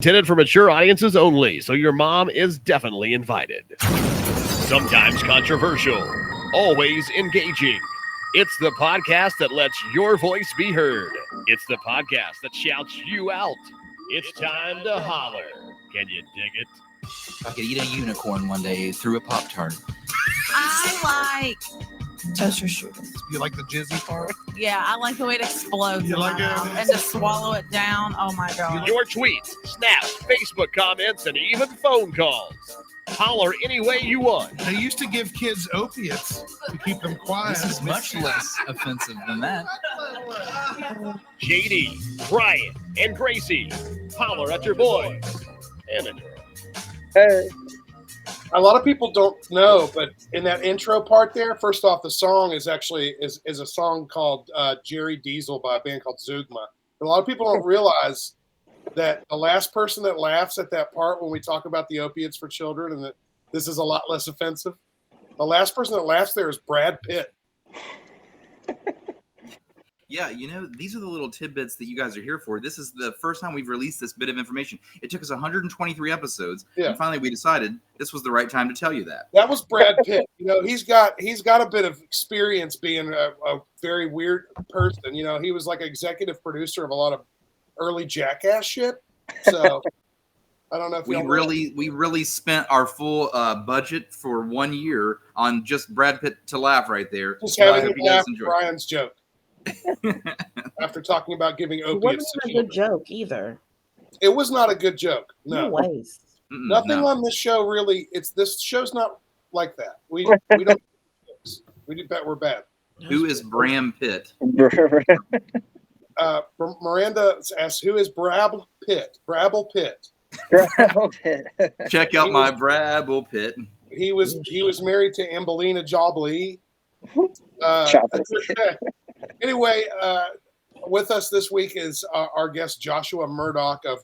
Intended for mature audiences only, so your mom is definitely invited. Sometimes controversial, always engaging. It's the podcast that lets your voice be heard. It's the podcast that shouts you out. It's time to holler. Can you dig it? I could eat a unicorn one day through a Pop-Tart. I like toaster strudels. You like the jizzy part? Yeah, I like the way it explodes You in like my it? mouth and to swallow it down. Oh my god! Your tweets, snaps, Facebook comments, and even phone calls. Holler any way you want. They used to give kids opiates to keep them quiet. This is much less offensive than that. JD, Brian, and Gracie. Holler at your boys and a girl. Hey. A lot of people don't know, but in that intro part there, first off, the song is actually is a song called Jerry Diesel by a band called Zugma. But a lot of people don't realize that the last person that laughs at that part when we talk about the opiates for children and that this is a lot less offensive, the last person that laughs there is Brad Pitt. Yeah, you know, these are the little tidbits that you guys are here for. This is the first time we've released this bit of information. It took us 123 episodes, and finally we decided this was the right time to tell you that. That was Brad Pitt. You know, he's got a bit of experience being a very weird person. You know, he was like executive producer of a lot of early Jackass shit. So I don't know if we really spent our full budget for 1 year on just Brad Pitt to laugh right there. Just so having him laugh at Brian's joke. After talking about giving opiates, it wasn't a good joke either. It was not a good joke. No ways. Nothing on this show really. This show's not like that. We don't. We do bet we're bad. Who is Bram Pitt? Miranda asks, "Who is Brabble Pitt?" Brabble Pitt. Check out my Brabble Pitt. He was married to Ambelina Jolie. Anyway, with us this week is our guest Joshua Murdock of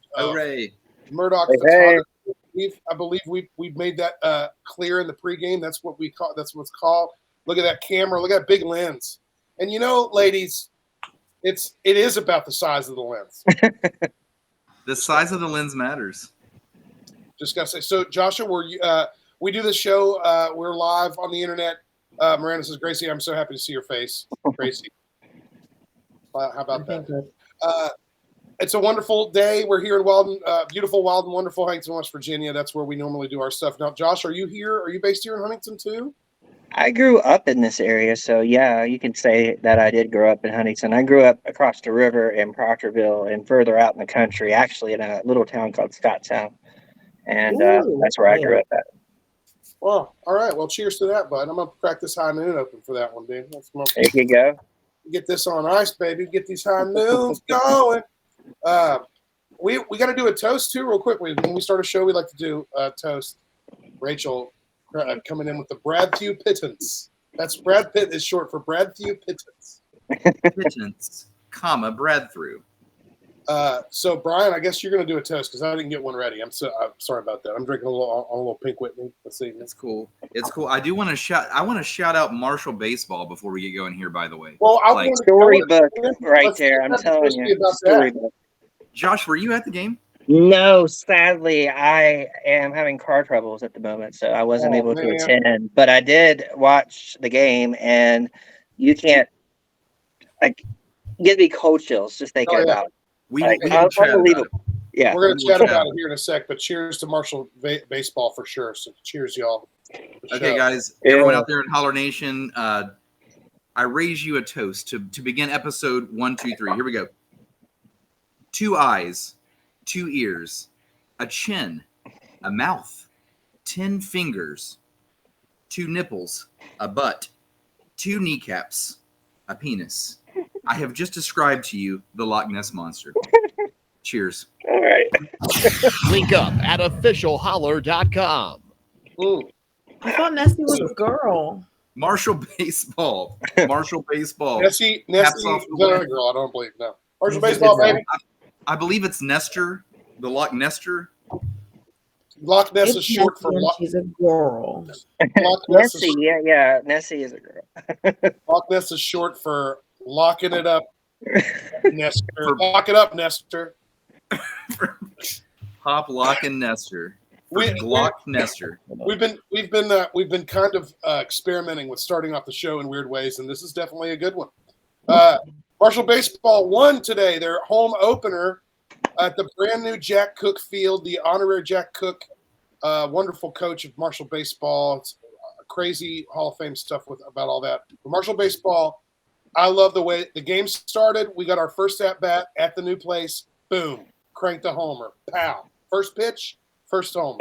Murdock Photography. I believe we've made that clear in the pregame. That's what we call. That's what's called. Look at that camera. Look at that big lens. And you know, ladies, it is about the size of the lens. The size of the lens matters. Just gotta say. So, Joshua, we do this show. We're live on the internet. Miranda says, "Gracie, I'm so happy to see your face, Gracie." How about that? It's a wonderful day. We're here in Walden, beautiful Walden, wonderful Huntington, West Virginia. That's where we normally do our stuff. Now, Josh, are you here? Are you based here in Huntington too? I grew up in this area, so yeah, you can say that I did grow up in Huntington. I grew up across the river in Proctorville and further out in the country, actually in a little town called Scottstown. And that's where I grew up at. Well, all right. Well, cheers to that, bud. I'm going to crack this high noon open for that one, dude. There you go. Get this on ice, baby. Get these high noons going. We got to do a toast, too, real quick. When we start a show, we like to do a toast. Rachel coming in with the Brad Few Pittance. That's Brad Pitt is short for Brad Few Pittance. Pittance, Brad through. So, Brian, I guess you're going to do a toast because I didn't get one ready. I'm sorry about that. I'm drinking a little Pink Whitney. Let's see. It's cool. It's cool. I want to shout out Marshall Baseball before we get going here, by the way. Well, storybook right there. I'm telling you. Storybook. Josh, were you at the game? No, sadly, I am having car troubles at the moment, so I wasn't able to attend. But I did watch the game, and you can't give me cold chills just thinking about it. Unbelievable. Yeah, we're going to chat about it here in a sec, but cheers to Marshall Baseball for sure. So cheers, y'all. Okay, guys, everyone out there in Holler Nation, I raise you a toast to begin episode 1, 2, 3. Here we go. 2 eyes, 2 ears, a chin, a mouth, 10 fingers, 2 nipples, a butt, 2 kneecaps, a penis. I have just described to you the Loch Ness Monster. Cheers. All right. Link up at officialholler.com. I thought Nessie was a girl. Marshall Baseball. Nessie is not a girl, I don't believe. No. Marshall Baseball, baby. I believe it's Nestor, the Loch Nester. Loch Ness is short for She's a girl. Nessie, yeah. Nessie is a girl. Loch Ness is short for locking it up, Nestor. Lock it up, Nestor. Pop, Lock, and Nestor. Glock Nestor. We've been kind of experimenting with starting off the show in weird ways, and this is definitely a good one. Marshall Baseball won today their home opener at the brand new Jack Cook Field. The honorary Jack Cook, wonderful coach of Marshall Baseball. It's crazy Hall of Fame stuff about all that. But Marshall Baseball, I love the way the game started. We got our first at bat at the new place. Boom, cranked a homer. Pow. First pitch, first homer.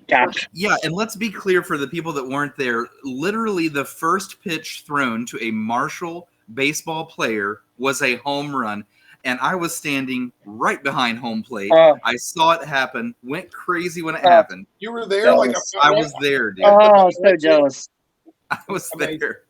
Gosh. Yeah, and let's be clear for the people that weren't there. Literally, the first pitch thrown to a Marshall baseball player was a home run, and I was standing right behind home plate. I saw it happen. Went crazy when it happened. You were there, Jealous. I was there, dude. Oh, so jealous. I was Amazing. there.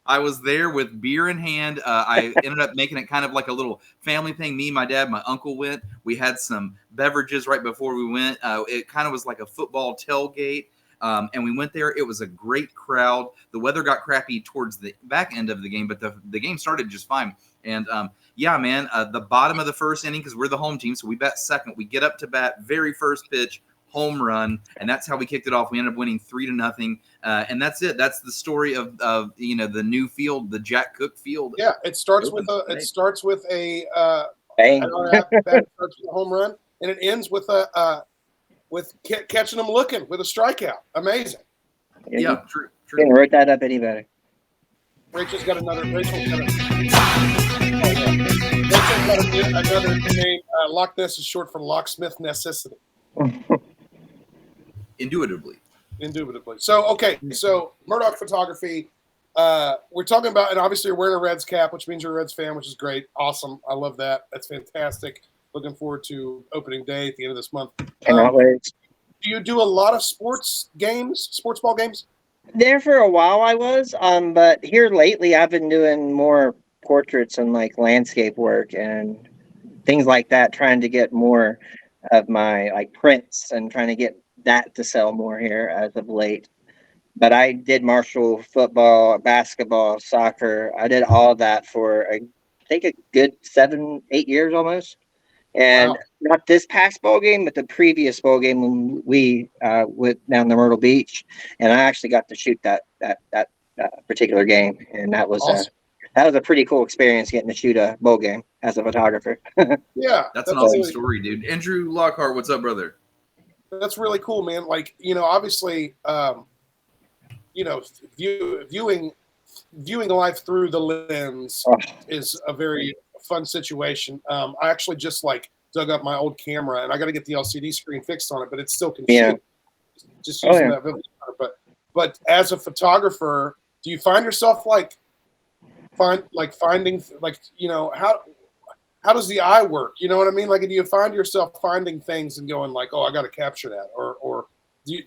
I was there with beer in hand. I ended up making it kind of like a little family thing. Me, my dad, my uncle went. We had some beverages right before we went. It kind of was like a football tailgate. And we went there. It was a great crowd. The weather got crappy towards the back end of the game, but the game started just fine. And yeah, man, the bottom of the first inning, because we're the home team, so we bat second. We get up to bat, very first pitch, home run, and that's how we kicked it off. We ended up winning 3-0, and that's it. That's the story of the new field, the Jack Cook Field. Yeah, it starts with a Bang. home run, and it ends with catching them looking with a strikeout. Amazing. Yeah, true. Couldn't write that up any better. Rachel's got another name. Loch Ness is short for locksmith necessity. Indubitably. So Murdock Photography. We're talking about, and obviously you're wearing a Reds cap, which means you're a Reds fan, which is great. Awesome. I love that. That's fantastic. Looking forward to opening day at the end of this month. Cannot wait. Do you do a lot of sports ball games? There for a while I was, but here lately I've been doing more portraits and like landscape work and things like that, trying to get more of my like prints and trying to get that to sell more here as of late. But I did Marshall football, basketball, soccer. I did all that for I think a good 7-8 years almost. And not this past bowl game, but the previous bowl game when we went down to Myrtle Beach, and I actually got to shoot that particular game, and that was awesome. That was a pretty cool experience getting to shoot a bowl game as a photographer. Yeah, that's an awesome story, dude. Andrew Lockhart, what's up, brother? That's really cool, man. Like, obviously, viewing life through the lens is a very fun situation. I actually just dug up my old camera, and I got to get the LCD screen fixed on it, but it still can shoot. Just using that video. But as a photographer, do you find yourself finding how does the eye work? You know what I mean? Like, do you find yourself finding things and going like, oh, I got to capture that, or do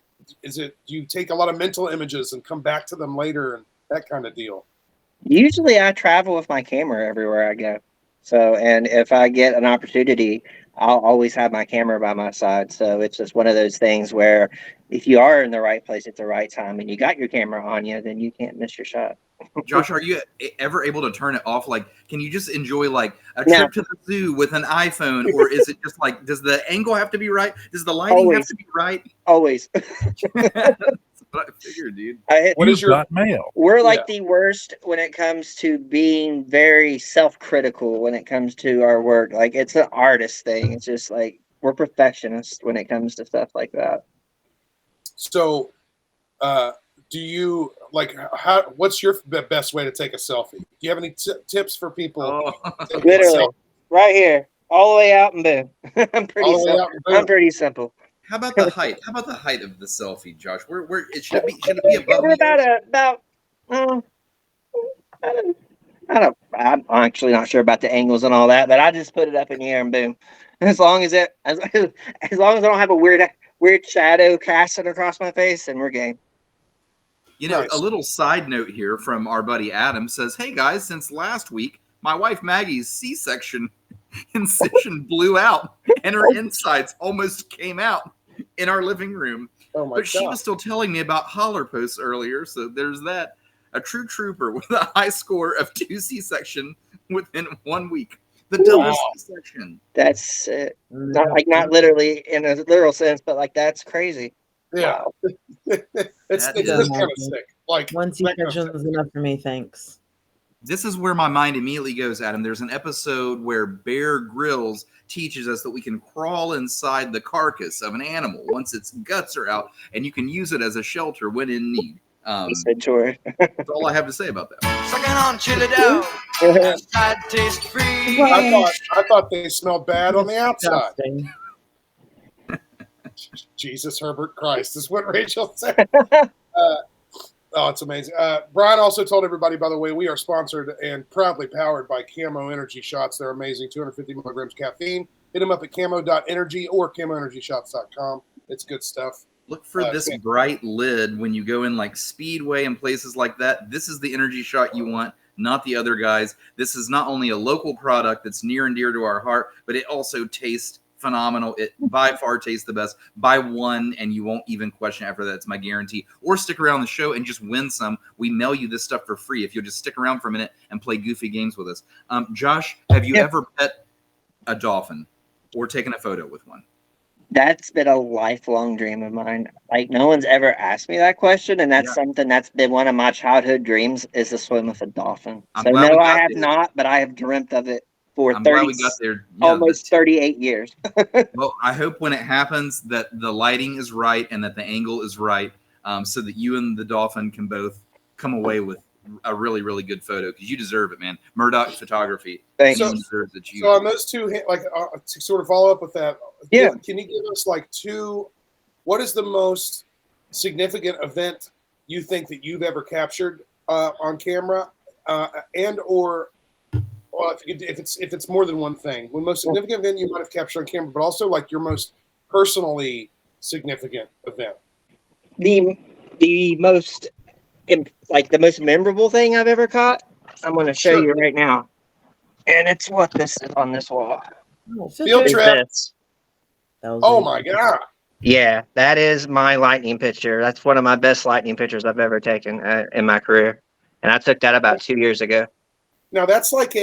you take a lot of mental images and come back to them later and that kind of deal? Usually I travel with my camera everywhere I go. So, and if I get an opportunity, I'll always have my camera by my side. So it's just one of those things where if you are in the right place at the right time and you got your camera on you, then you can't miss your shot. Josh, are you ever able to turn it off? Like, can you just enjoy a trip to the zoo with an iPhone, or is it just does the angle have to be right? Does the lighting have to be right? Always. That's what I figured, dude. What is your mail? We're the worst when it comes to being very self-critical when it comes to our work. Like, it's an artist thing. It's just we're perfectionists when it comes to stuff like that. So, do you what's your best way to take a selfie? Do you have any tips for people? Literally, right here, all the way out and boom. I'm pretty simple. How about the height? How about the height of the selfie, Josh? Where it should it be above? I'm actually not sure about the angles and all that, but I just put it up in the air and boom. As long as I don't have a weird shadow casting across my face, then we're game. Nice. A little side note here from our buddy Adam says, "Hey guys, since last week, my wife Maggie's C-section incision blew out, and her insides almost came out in our living room. Oh my but she was still telling me about Holler posts earlier, so there's that. A true trooper with a high score of 2 C-section within 1 week. The double Wow. C-section. That's not literally in a literal sense, but like that's crazy. Yeah. Wow. It's That this is- kind of sick. Like One that kind of C-section is enough for me, thanks. This is where my mind immediately goes, Adam. There's an episode where Bear Grylls teaches us that we can crawl inside the carcass of an animal once its guts are out, and you can use it as a shelter when in need. He said sure. That's all I have to say about that. Sucking on chili dough, outside taste free. I thought they smelled bad on the outside. Disgusting. Jesus Herbert Christ is what Rachel said. Oh, it's amazing. Brian also told everybody, by the way, we are sponsored and proudly powered by CAMO Energy Shots. They're amazing, 250 milligrams caffeine. Hit them up at camo.energy or camoenergyshots.com. It's good stuff. Look for this bright lid when you go in like Speedway and places like that. This is the energy shot you want, not the other guys. This is not only a local product that's near and dear to our heart, but it also tastes phenomenal. It by far tastes the best. Buy one and you won't even question after that. It's my guarantee. Or stick around the show and just win some. We mail you this stuff for free if you'll just stick around for a minute and play goofy games with us. Josh, have you ever pet a dolphin or taken a photo with one? That's been a lifelong dream of mine. Like no one's ever asked me that question, and that's something that's been one of my childhood dreams is to swim with a dolphin. I'm So glad we no, got I have there. not, but I have dreamt of it for I'm glad 30, we got there. Yeah, almost 38 years. Well, I hope when it happens that the lighting is right and that the angle is right, so that you and the dolphin can both come away with a really, really good photo because you deserve it, man. Murdock Photography. Thanks. So- deserves it. So on those two, like to sort of follow up with that, Yeah. can you give us like what is the most significant event you think that you've ever captured on camera, and or well, if it's more than one thing, the most significant event you might have captured on camera, but also like your most personally significant event. The most the most memorable thing I've ever caught, I'm going to show you right now, and it's what this is on this wall. Field Is trip. this. Oh my God. Yeah, that is my lightning picture. That's one of my best lightning pictures I've ever taken in my career, and I took that about 2 years ago. Now that's like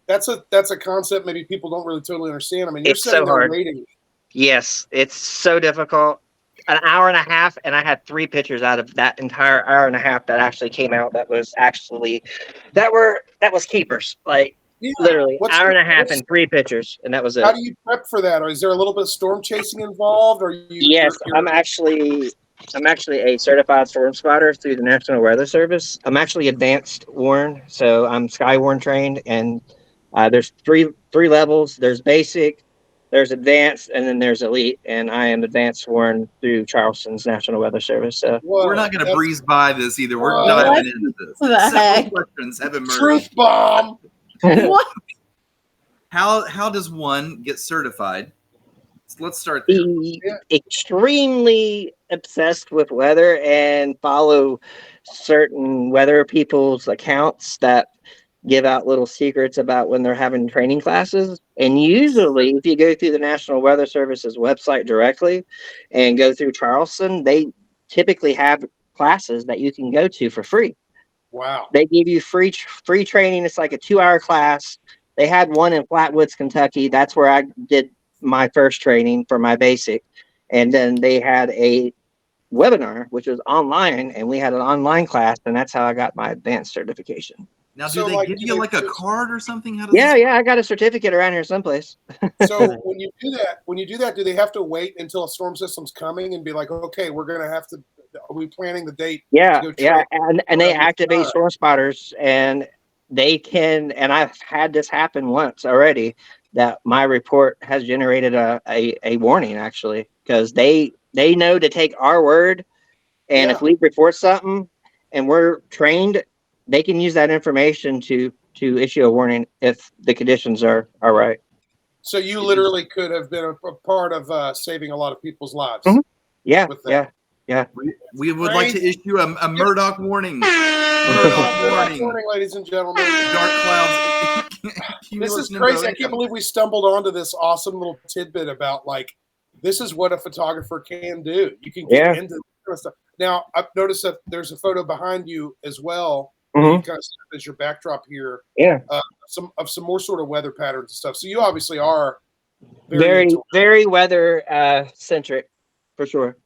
that's a concept maybe people don't really totally understand. I mean, you're It's sitting so there hard. waiting. Yes, it's so difficult. An hour and a half, and I had 3 pictures out of that entire hour and a half that actually came out. That was keepers. Like Yeah. literally What's hour and a half what's- and 3 pictures, and that was it. How do you prep for that? Or is there a little bit of storm chasing involved? Or you? Yes, I'm actually a certified storm spotter through the National Weather Service. I'm actually advanced warn, so I'm Skywarn trained, and there's three levels. There's basic, there's advanced, and then there's elite. And I am advanced warn through Charleston's National Weather Service. So We're not going to breeze by this either. We're Whoa. diving into this. the Several heck? questions have emerged. Truth bomb. What? How does one get certified? Let's start there. be extremely obsessed with weather and follow certain weather people's accounts that give out little secrets about when they're having training classes. And usually if you go through the National Weather Service's website directly and go through Charleston, they typically have classes that you can go to for free. Wow. They give you free training. It's like a 2-hour class. They had one in Flatwoods, Kentucky. That's where I did my first training for my basic. And then they had a webinar, which was online, and we had an online class, and that's how I got my advanced certification. Now, So, do they like, give do you they like a just- card or something? How does Yeah, this I got a certificate around here someplace. So when you do that, do they have to wait until a storm system's coming and be like, okay, we're gonna have to? Are we planning the date? Yeah, to go yeah, train and they around the activate sun? storm spotters, and they can. And I've had this happen once already. That my report has generated a warning actually, because they know to take our word, and Yeah. if we report something and we're trained, they can use that information to issue a warning if the conditions are right. So you literally could have been a part of saving a lot of people's lives. Mhm. Yeah, With that. yeah. We would like to issue a Murdock warning. Good Murdock morning, ladies and gentlemen. Dark clouds. This is crazy. I can't believe we stumbled onto this awesome little tidbit about like this is what a photographer can do. You can get Yeah. into this kind of stuff. Now I've noticed that there's a photo behind you as well Mhm. You kind of serve as your backdrop here. Yeah. Some more sort of weather patterns and stuff. So you obviously are Very, into it. very weather centric for sure.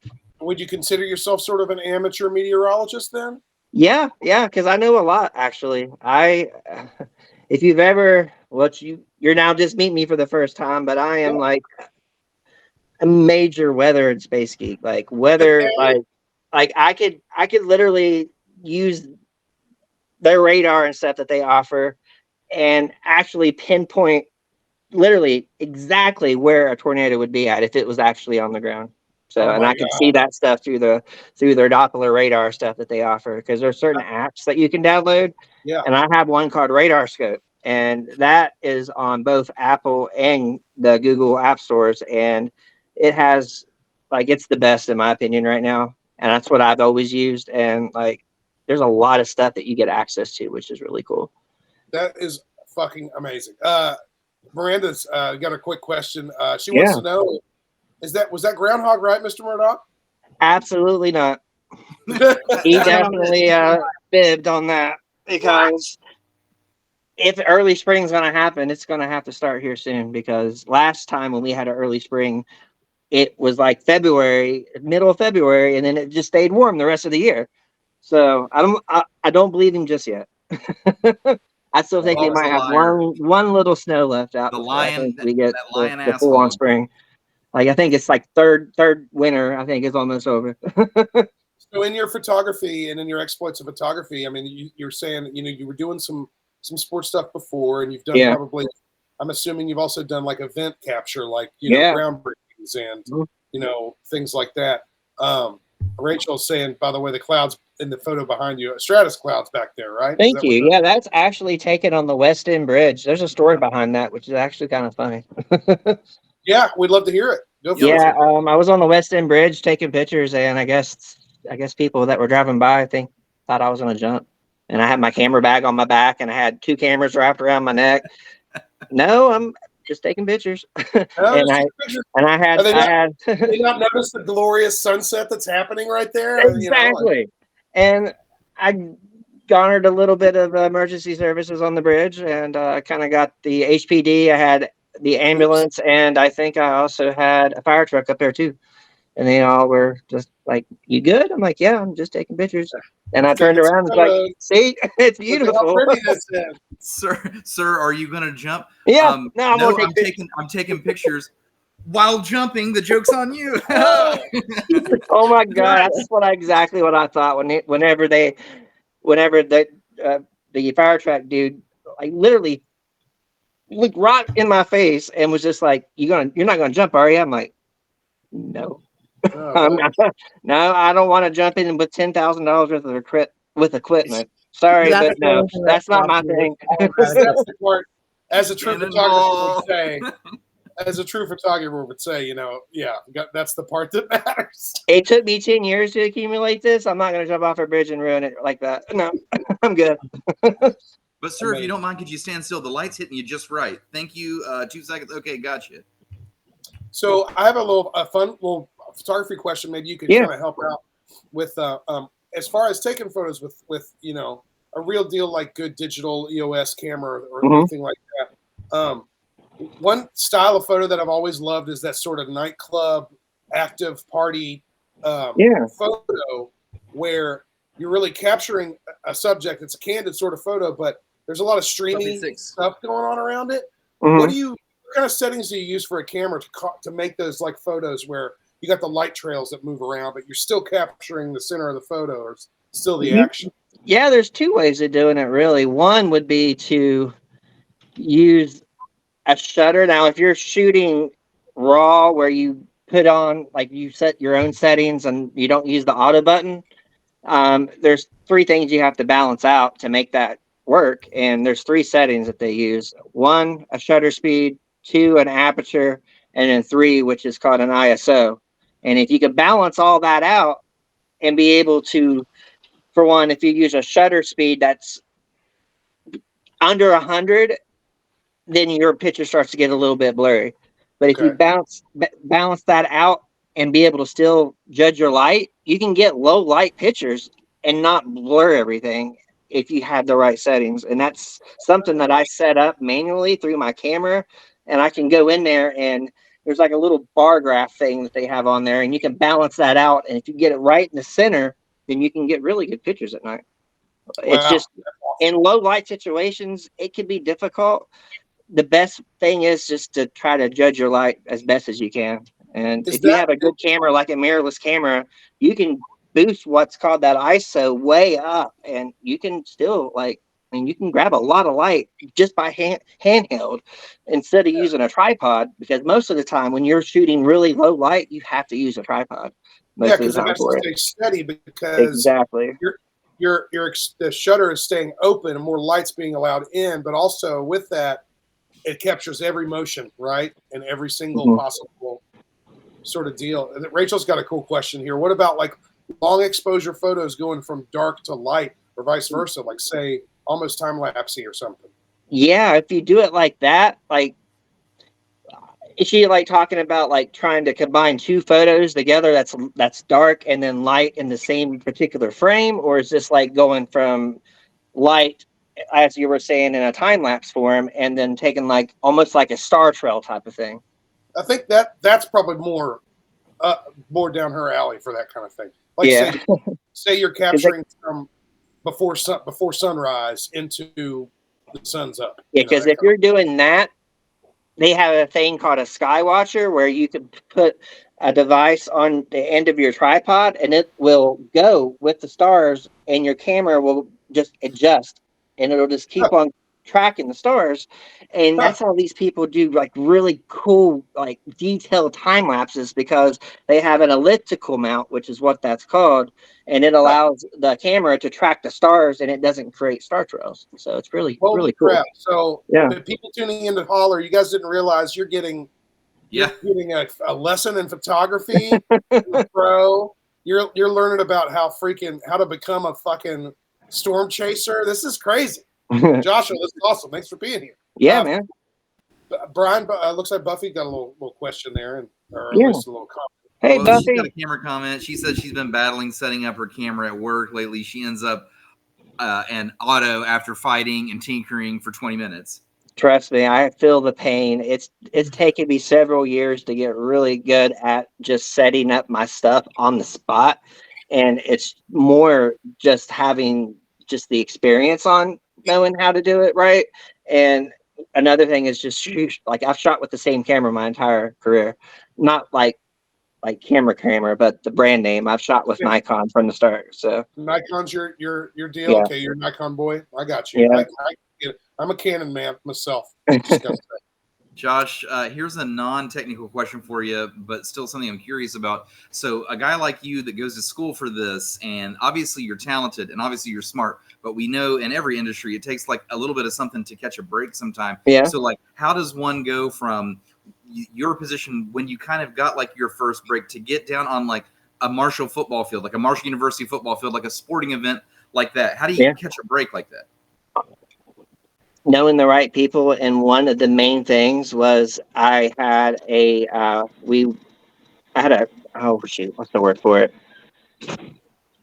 Would you consider yourself sort of an amateur meteorologist then? Yeah, because I know a lot actually. If you've ever, you're now just meeting me for the first time, but I am like a major weather and space geek. Like weather, like I could literally use their radar and stuff that they offer, and actually pinpoint literally exactly where a tornado would be at if it was actually on the ground. So, Oh and my I can God. see that stuff through their Doppler radar stuff that they offer, because there's certain apps that you can download. Yeah. And I have one called Radar Scope, and that is on both Apple and the Google app stores. And it has, like, it's the best in my opinion right now. And that's what I've always used. And like, there's a lot of stuff that you get access to, which is really cool. That is fucking amazing. Miranda's got a quick question. She wants to know, was that groundhog right, Mr. Murdock? Absolutely not. He definitely fibbed on that, because if early spring is going to happen, it's going to have to start here soon, because last time when we had an early spring, it was like February, middle of February, and then it just stayed warm the rest of the year. So I don't believe him just yet. I still think they might have one little snow left out. We get the full on spring. Like, I think it's like third winter, I think, is almost over. So in your photography and in your exploits of photography, I mean, you're saying, you were doing some sports stuff before, and you've done probably, I'm assuming you've also done like event capture, like, groundbreakings and, things like that. Rachel's saying, by the way, the clouds in the photo behind you, stratus clouds back there, right? Thank you. Yeah, that's actually taken on the West End Bridge. There's a story behind that, which is actually kind of funny. Yeah, we'd love to hear it. Go for it. I was on the West End Bridge taking pictures, and I guess people that were driving by thought I was gonna jump, and I had my camera bag on my back, and I had 2 cameras wrapped around my neck. No, I'm just taking pictures. And I had Did they not notice the glorious sunset that's happening right there? Exactly. And I garnered a little bit of emergency services on the bridge, and kind of got the HPD. I had the ambulance, and I think I also had a fire truck up there too. And they all were just like, "You good?" I'm like, "Yeah, I'm just taking pictures." And I turned around and was like, "See, it's beautiful." Sir, are you gonna jump? Yeah, I'm taking pictures while jumping. The joke's on you. Oh my God, that's exactly what I thought whenever the fire truck dude, like, literally looked right in my face and was just like, "You're not gonna jump, are you?" I'm like, "No." No, I don't want to jump in with $10,000 worth of equipment. Sorry, but no, that's not my thing. That's the part, as a true photographer would say, that's the part that matters. It took me 10 years to accumulate this. I'm not going to jump off a bridge and ruin it like that. No, I'm good. But sir, if you don't mind, could you stand still? The light's hitting you just right. Thank you. 2 seconds. Okay, gotcha. So I have a fun little photography question. Maybe you could kind of help out with, as far as taking photos with a real deal, like good digital EOS camera or anything like that. One style of photo that I've always loved is that sort of nightclub active party photo, where you're really capturing a subject. It's a candid sort of photo, but there's a lot of streamy stuff going on around it. What kind of settings do you use for a camera to make those like photos where you got the light trails that move around, but you're still capturing the center of the photo, or still the action? Yeah, there's 2 ways of doing it, really. One would be to use a shutter. Now, if you're shooting raw, where you put on, like, you set your own settings and you don't use the auto button, there's 3 things you have to balance out to make that work. And there's 3 settings that they use. 1, a shutter speed; 2, an aperture; and then 3, which is called an ISO. And if you can balance all that out and be able to, for one, if you use a shutter speed that's under 100, then your picture starts to get a little bit blurry. But if you balance that out and be able to still judge your light, you can get low light pictures and not blur everything. if you have the right settings. And that's something that I set up manually through my camera, and I can go in there and there's like a little bar graph thing that they have on there, and you can balance that out. And if you get it right in the center, then you can get really good pictures at night. It's Wow. just in low light situations, it can be difficult. The best thing is just to try to judge your light as best as you can. And Is if you that- have a good camera, like a mirrorless camera, you can boost what's called that ISO way up, and you can still you can grab a lot of light just by handheld instead of using a tripod, because most of the time when you're shooting really low light, you have to use a tripod. Yeah, Most of because the it time has for to it. stay steady because Exactly. the shutter is staying open and more light's being allowed in, but also with that, it captures every motion, right? And every single possible sort of deal. And Rachel's got a cool question here. What about like long exposure photos going from dark to light or vice versa? Like say almost time-lapsey or something. Yeah, if you do it like that, like, is she like talking about like trying to combine two photos together that's dark and then light in the same particular frame, or is this like going from light, as you were saying, in a time lapse form and then taking like almost like a star trail type of thing? I think that's probably more down her alley for that kind of thing. Like Yeah. say you're capturing from before sunrise into the sun's up. Yeah, because if you're doing that, they have a thing called a sky watcher where you can put a device on the end of your tripod and it will go with the stars, and your camera will just adjust and it'll just keep on tracking the stars. And that's how these people do like really cool, like detailed time lapses, because they have an elliptical mount, which is what that's called. And it allows the camera to track the stars and it doesn't create star trails. So it's really cool. Crap. So yeah, the people tuning into Holler, you guys didn't realize you're getting a lesson in photography. Pro. You're learning about how to become a fucking storm chaser. This is crazy. Joshua, this is awesome. Thanks for being here. Yeah, man. Brian, looks like Buffy got a little question there, or at Yeah. least a little comment. Hey, Well, Buffy. she's got a camera comment. She said she's been battling setting up her camera at work lately. She ends up an auto after fighting and tinkering for 20 minutes. Trust me, I feel the pain. It's taken me several years to get really good at just setting up my stuff on the spot. And it's more just having just the experience on knowing how to do it right. And another thing is just shoot. Like, I've shot with the same camera my entire career. Not like camera, but the brand name. I've shot with Nikon from the start. So Nikon's your deal. Yeah. Okay, you're a Nikon boy. I got you. Yeah. I'm a Canon man myself. Josh, here's a non-technical question for you, but still something I'm curious about. So a guy like you that goes to school for this, and obviously you're talented and obviously you're smart, but we know in every industry it takes like a little bit of something to catch a break sometime. Yeah. So like, how does one go from your position when you kind of got like your first break to get down on like a Marshall football field, like a Marshall University football field, like a sporting event like that? How do you catch a break like that? Knowing the right people. And one of the main things was I had what's the word for it?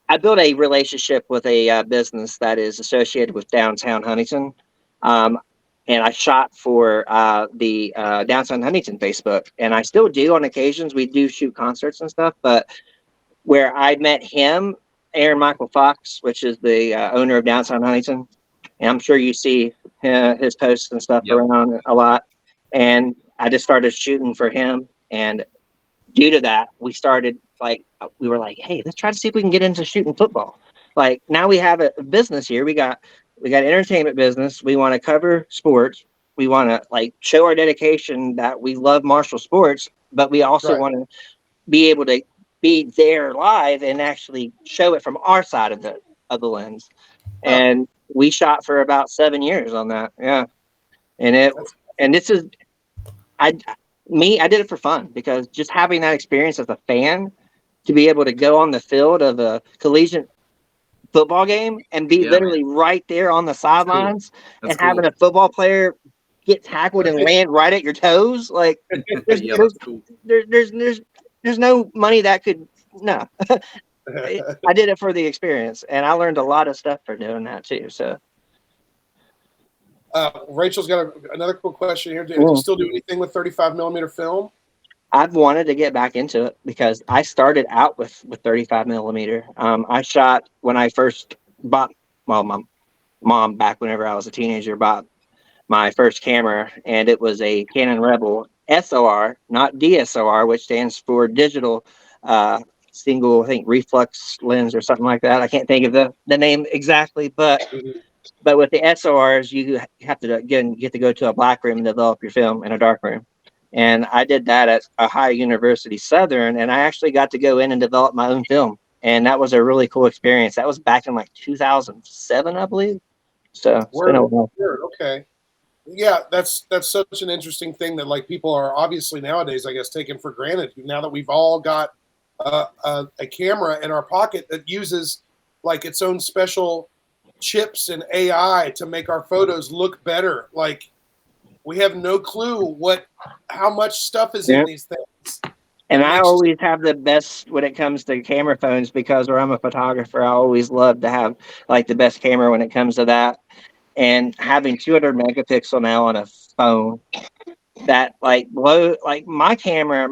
I built a relationship with a business that is associated with downtown Huntington. And I shot for the downtown Huntington Facebook, and I still do on occasions. We do shoot concerts and stuff, but where I met him, Aaron Michael Fox, which is the owner of downtown Huntington. And I'm sure you see his posts and stuff around a lot. And I just started shooting for him. And due to that, we were like, hey, let's try to see if we can get into shooting football. Like, now we have a business here. We got entertainment business. We want to cover sports. We want to like show our dedication that we love Marshall sports, but we also want to be able to be there live and actually show it from our side of the lens. And we shot for about 7 years on that. Yeah. And this is, I did it for fun, because just having that experience as a fan, to be able to go on the field of a collegiate football game and be literally right there on the sidelines and having a football player get tackled and land right at your toes. Like, there's no money that could, no. I did it for the experience, and I learned a lot of stuff for doing that too. So Rachel's got another cool question here. Do you still do anything with 35 millimeter film? I've wanted to get back into it because I started out with 35 millimeter. I shot when I first bought, well, my mom, back whenever I was a teenager, bought my first camera, and it was a Canon Rebel SOR, not DSOR, which stands for digital single, I think, reflex lens or something like that. I can't think of the name exactly, but with the SORs, you have to again get to go to a black room and develop your film in a dark room. And I did that at Ohio University Southern, and I actually got to go in and develop my own film. And that was a really cool experience. That was back in like 2007, I believe. So it's been a while. Okay. Yeah, that's such an interesting thing that like people are obviously nowadays, I guess, taking for granted. Now that we've all got a camera in our pocket that uses like its own special chips and AI to make our photos look better. Like we have no clue how much stuff is in these things. And I always have the best when it comes to camera phones because where I'm a photographer, I always love to have like the best camera when it comes to that. And having 200 megapixel now on a phone that like my camera,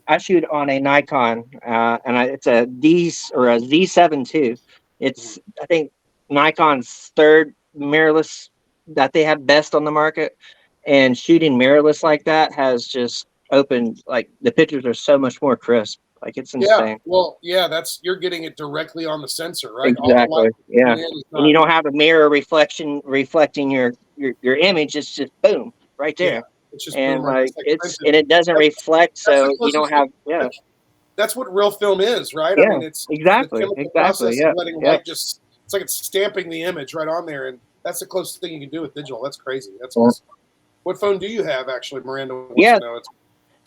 I shoot on a Nikon, and it's a Z7 II. It's, I think, Nikon's third mirrorless that they have best on the market, and shooting mirrorless like that has just opened, like, the pictures are so much more crisp. Like, it's insane. Yeah, well, yeah, you're getting it directly on the sensor, right? Exactly. Yeah, and you don't have a mirror reflecting your image. It's just boom right there. Yeah, it's just and boom, like and it doesn't reflect, so you don't have. Yeah, that's what real film is, right? Yeah, I mean, it's exactly. the process Yeah, of letting light it's like it's stamping the image right on there, and that's the closest thing you can do with digital. That's crazy. That's awesome. What phone do you have, actually, Miranda? Wants to know. It's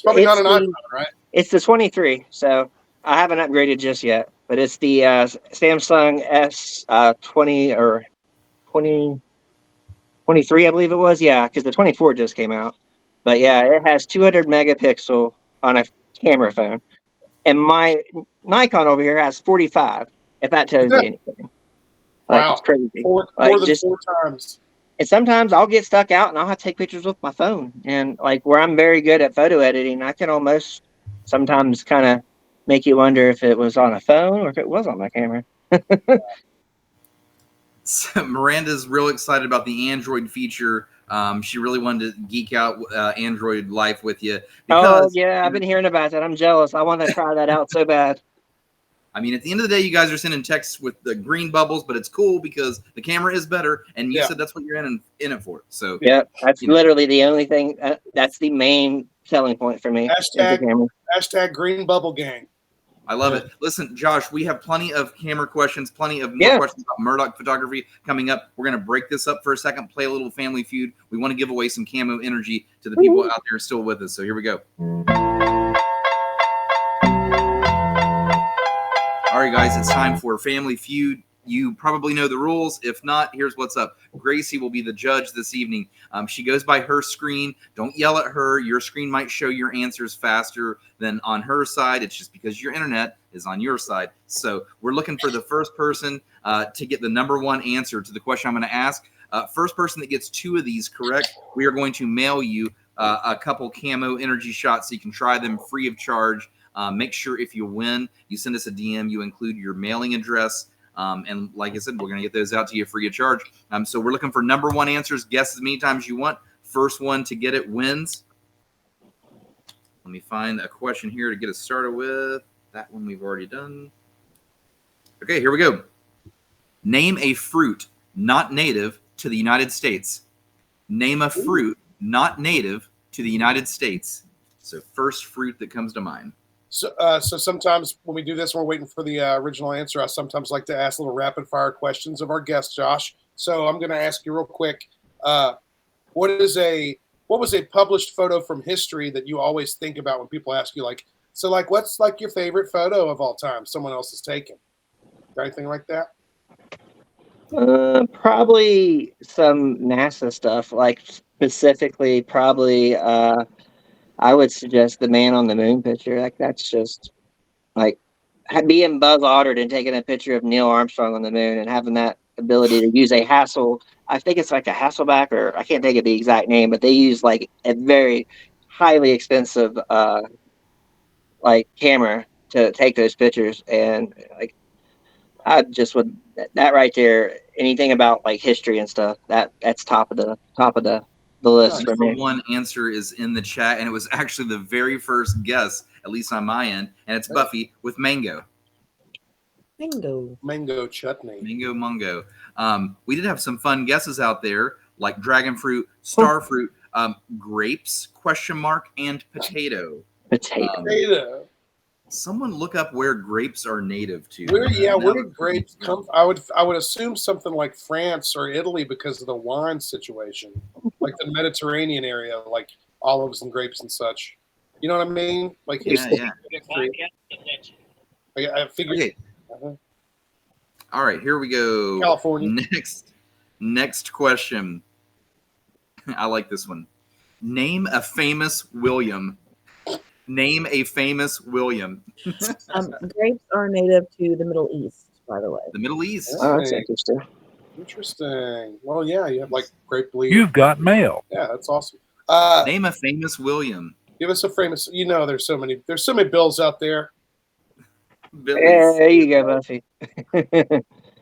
probably not an iPhone, right? It's the 23, so I haven't upgraded just yet. But it's the Samsung S20 or 23, I believe it was. Yeah, because the 24 just came out. But yeah, it has 200 megapixel on a camera phone, and my Nikon over here has 45. If that tells you anything, like, it's crazy. More than 4 times. And sometimes I'll get stuck out and I'll have to take pictures with my phone. And like where I'm very good at photo editing, I can almost sometimes kind of make you wonder if it was on a phone or if it was on my camera. So Miranda's real excited about the Android feature. She really wanted to geek out Android life with you. Because, I've been hearing about that. I'm jealous. I want to try that out so bad. I mean, at the end of the day, you guys are sending texts with the green bubbles, but it's cool because the camera is better, and you said that's what you're in it for. So that's literally the only thing. That's the main selling point for me. Hashtag green bubble gang. I love it. Listen, Josh, we have plenty of camera questions, plenty of more questions about Murdock photography coming up. We're going to break this up for a second, play a little Family Feud. We want to give away some CAMO energy to the people out there still with us. So here we go. All right, guys, it's time for Family Feud. You probably know the rules. If not, here's what's up. Gracie will be the judge this evening. She goes by her screen. Don't yell at her. Your screen might show your answers faster than on her side. It's just because your internet is on your side. So we're looking for the first person to get the number one answer to the question I'm going to ask. First person that gets 2 of these correct, we are going to mail you a couple CAMO Energy Shots so you can try them free of charge. Make sure if you win, you send us a DM. You include your mailing address. And like I said, we're going to get those out to you free of charge. So we're looking for number one answers. Guess as many times as you want. First one to get it wins. Let me find a question here to get us started with. That one we've already done. Okay, here we go. Name a fruit not native to the United States. Name a fruit not native to the United States. So first fruit that comes to mind. So sometimes when we do this, we're waiting for the original answer. I sometimes like to ask little rapid fire questions of our guest, Josh. So I'm going to ask you real quick. What was a published photo from history that you always think about when people ask you, what's like your favorite photo of all time someone else has taken? Got anything like that? Probably some NASA stuff, like specifically probably I would suggest the man on the moon picture. Like that's just like being Buzz Aldrin and taking a picture of Neil Armstrong on the moon and having that ability to use a I think it's like a Hasselback, or I can't think of the exact name, but they use like a very highly expensive like camera to take those pictures. And like I just would that right there, anything about like history and stuff, that's top of the list for Number me. one answer is in the chat, and it was actually the very first guess, at least on my end, and it's Buffy with mango. Mango chutney. Mango mungo. We did have some fun guesses out there, like dragon fruit, star fruit, grapes, ? And potato. Potato. Someone look up where grapes are native to. Where did grapes come from? I would assume something like France or Italy because of the wine situation, like the Mediterranean area, like olives and grapes and such. You know what I mean? Like yeah. I figured. Okay. All right, here we go. California. Next question. I like this one. Name a famous William. Name a famous William. Grapes are native to the Middle East, by the way. The Middle East. Oh, that's interesting. Interesting. Well, yeah, you have like grape bleed. You've got mail. Yeah, that's awesome. Name a famous William. Give us a famous. You know, there's so many Bills out there. Billy's. Yeah, there you go, Buffy.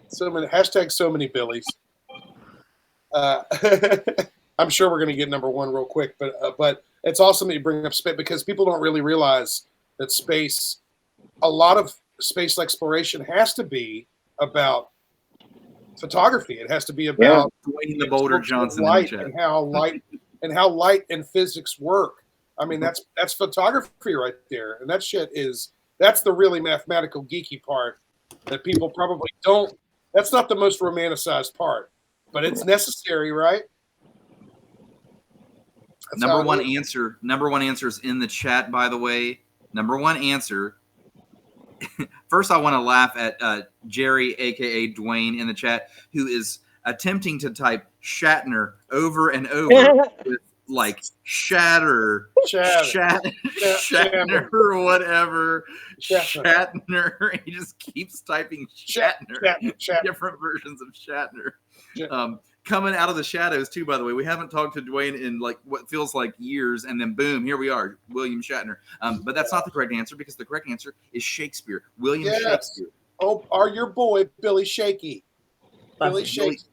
So many Billies. I'm sure we're going to get number one real quick, but it's awesome that you bring up space because people don't really realize that a lot of space exploration has to be about photography. It has to be about Dwayne the Boulder Johnson light and how light and physics work. I mean, that's photography right there, and that's the really mathematical geeky part that people probably don't. That's not the most romanticized part, but it's necessary, right? Number one answer is in the chat, by the way. Number one answer. First, I want to laugh at Jerry, a.k.a. Dwayne, in the chat, who is attempting to type Shatner over and over with like Shatner or whatever. Shatner. He just keeps typing Shatner. Different versions of Shatner. Coming out of the shadows too, by the way. We haven't talked to Dwayne in like what feels like years, and then boom, here we are, William Shatner. But that's not the correct answer because the correct answer is Shakespeare. William Shakespeare. Oh, your boy Billy Shaky. Billy Shakes.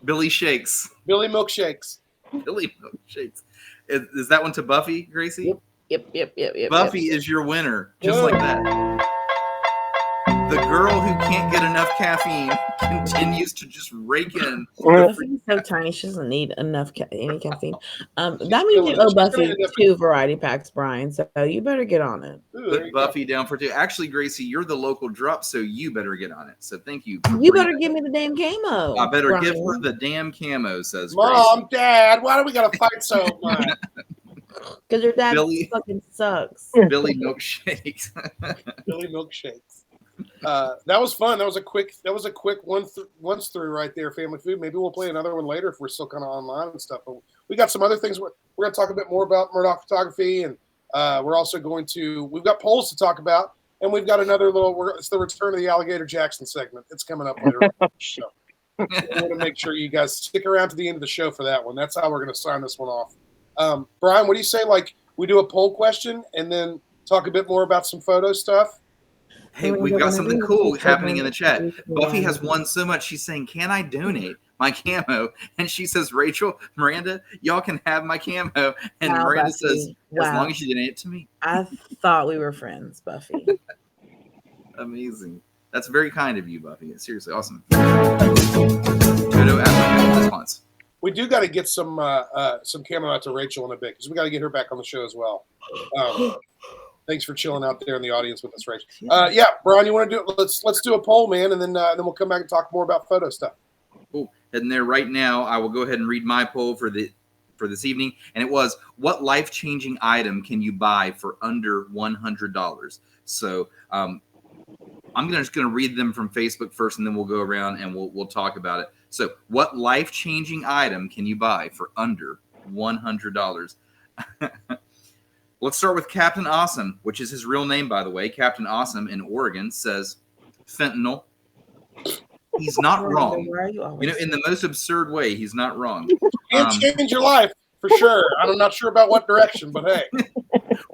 Billy Shakes. Billy Milkshakes. Billy Milkshakes. Is that one to Buffy, Gracie? Yep. Buffy is your winner, just like that. The girl who can't get enough caffeine continues to just rake in. Buffy's so tiny, she doesn't need enough any caffeine. That means you owe Buffy 2 variety packs, Brian. So you better get on it. Put Buffy down for 2. Actually, Gracie, you're the local drop, so you better get on it. So thank you. You better give me the damn camo. I better give her the damn camo, says Mom, Gracie. Dad, why do we gotta fight so much? Because your dad fucking sucks. Billy Milkshakes. Billy Milkshakes. That was fun. That was a quick once through right there. Family Food. Maybe we'll play another one later if we're still kind of online and stuff. But we got some other things. We're going to talk a bit more about Murdock photography, and we're also we've got polls to talk about, and we've got another it's the return of the Alligator Jackson segment. It's coming up later. So I want to make sure you guys stick around to the end of the show for that one. That's how we're going to sign this one off. Brian, what do you say? Like we do a poll question and then talk a bit more about some photo stuff. Hey, we've got something cool happening in the chat. Buffy has won so much. She's saying, "Can I donate my camo?" And she says, "Rachel, Miranda, y'all can have my camo." And Miranda says, "As long as you donate it to me." I thought we were friends, Buffy. Amazing. That's very kind of you, Buffy. It's seriously awesome. Toto at response. We do got to get some camo out to Rachel in a bit because we got to get her back on the show as well. Thanks for chilling out there in the audience with us, Rachel. Yeah, Brian, you want to do it? Let's do a poll, man, and then we'll come back and talk more about photo stuff. Cool. And there, right now, I will go ahead and read my poll for this evening, and it was: what life-changing item can you buy for under $100? So I'm just going to read them from Facebook first, and then we'll go around and we'll talk about it. So, what life-changing item can you buy for under $100? Let's start with Captain Awesome, which is his real name, by the way. Captain Awesome in Oregon says fentanyl. He's not wrong. In the most absurd way, he's not wrong. Can't change your life for sure. I'm not sure about what direction, but hey.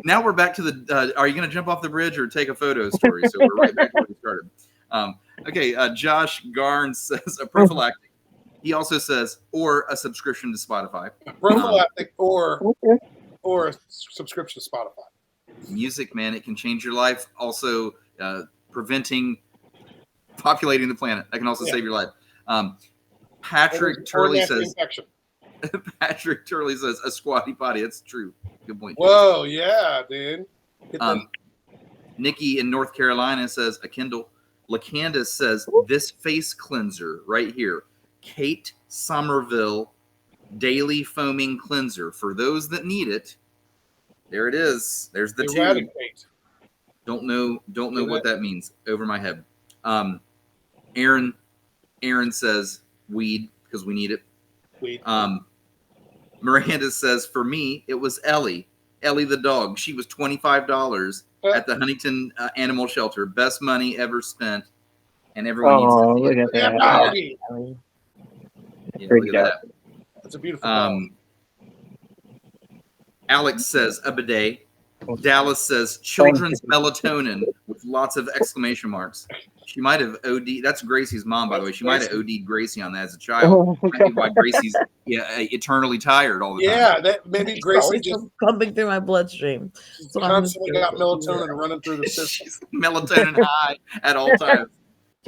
Now we're back to the. Are you going to jump off the bridge or take a photo story? So we're right back where we started. Josh Garn says a prophylactic. He also says or a subscription to Spotify. Prophylactic or a subscription to Spotify. Music, man, it can change your life. Also, preventing populating the planet. That can also save your life. Patrick Turley says. Patrick Turley says a squatty potty. That's true. Good point. Whoa, yeah, dude. Nikki in North Carolina says a Kindle. LaCandace says this face cleanser right here. Kate Somerville Daily Foaming Cleanser. For those that need it, there it is. There's the tube. Don't know what that means. Over my head. Aaron says weed because we need it. Weed. Miranda says, for me, it was Ellie the dog. She was $25 at the Huntington Animal Shelter. Best money ever spent. And everyone needs to see it. That. Look at that. That's a beautiful dog. Alex says a bidet. Dallas says children's melatonin with lots of exclamation marks. She might have OD. That's Gracie's mom, by the way. She might have OD'd Gracie on that as a child. Might be why Gracie's eternally tired all the time. Yeah, that maybe Gracie just pumping through my bloodstream. So constantly got melatonin running through the system. Melatonin high at all times.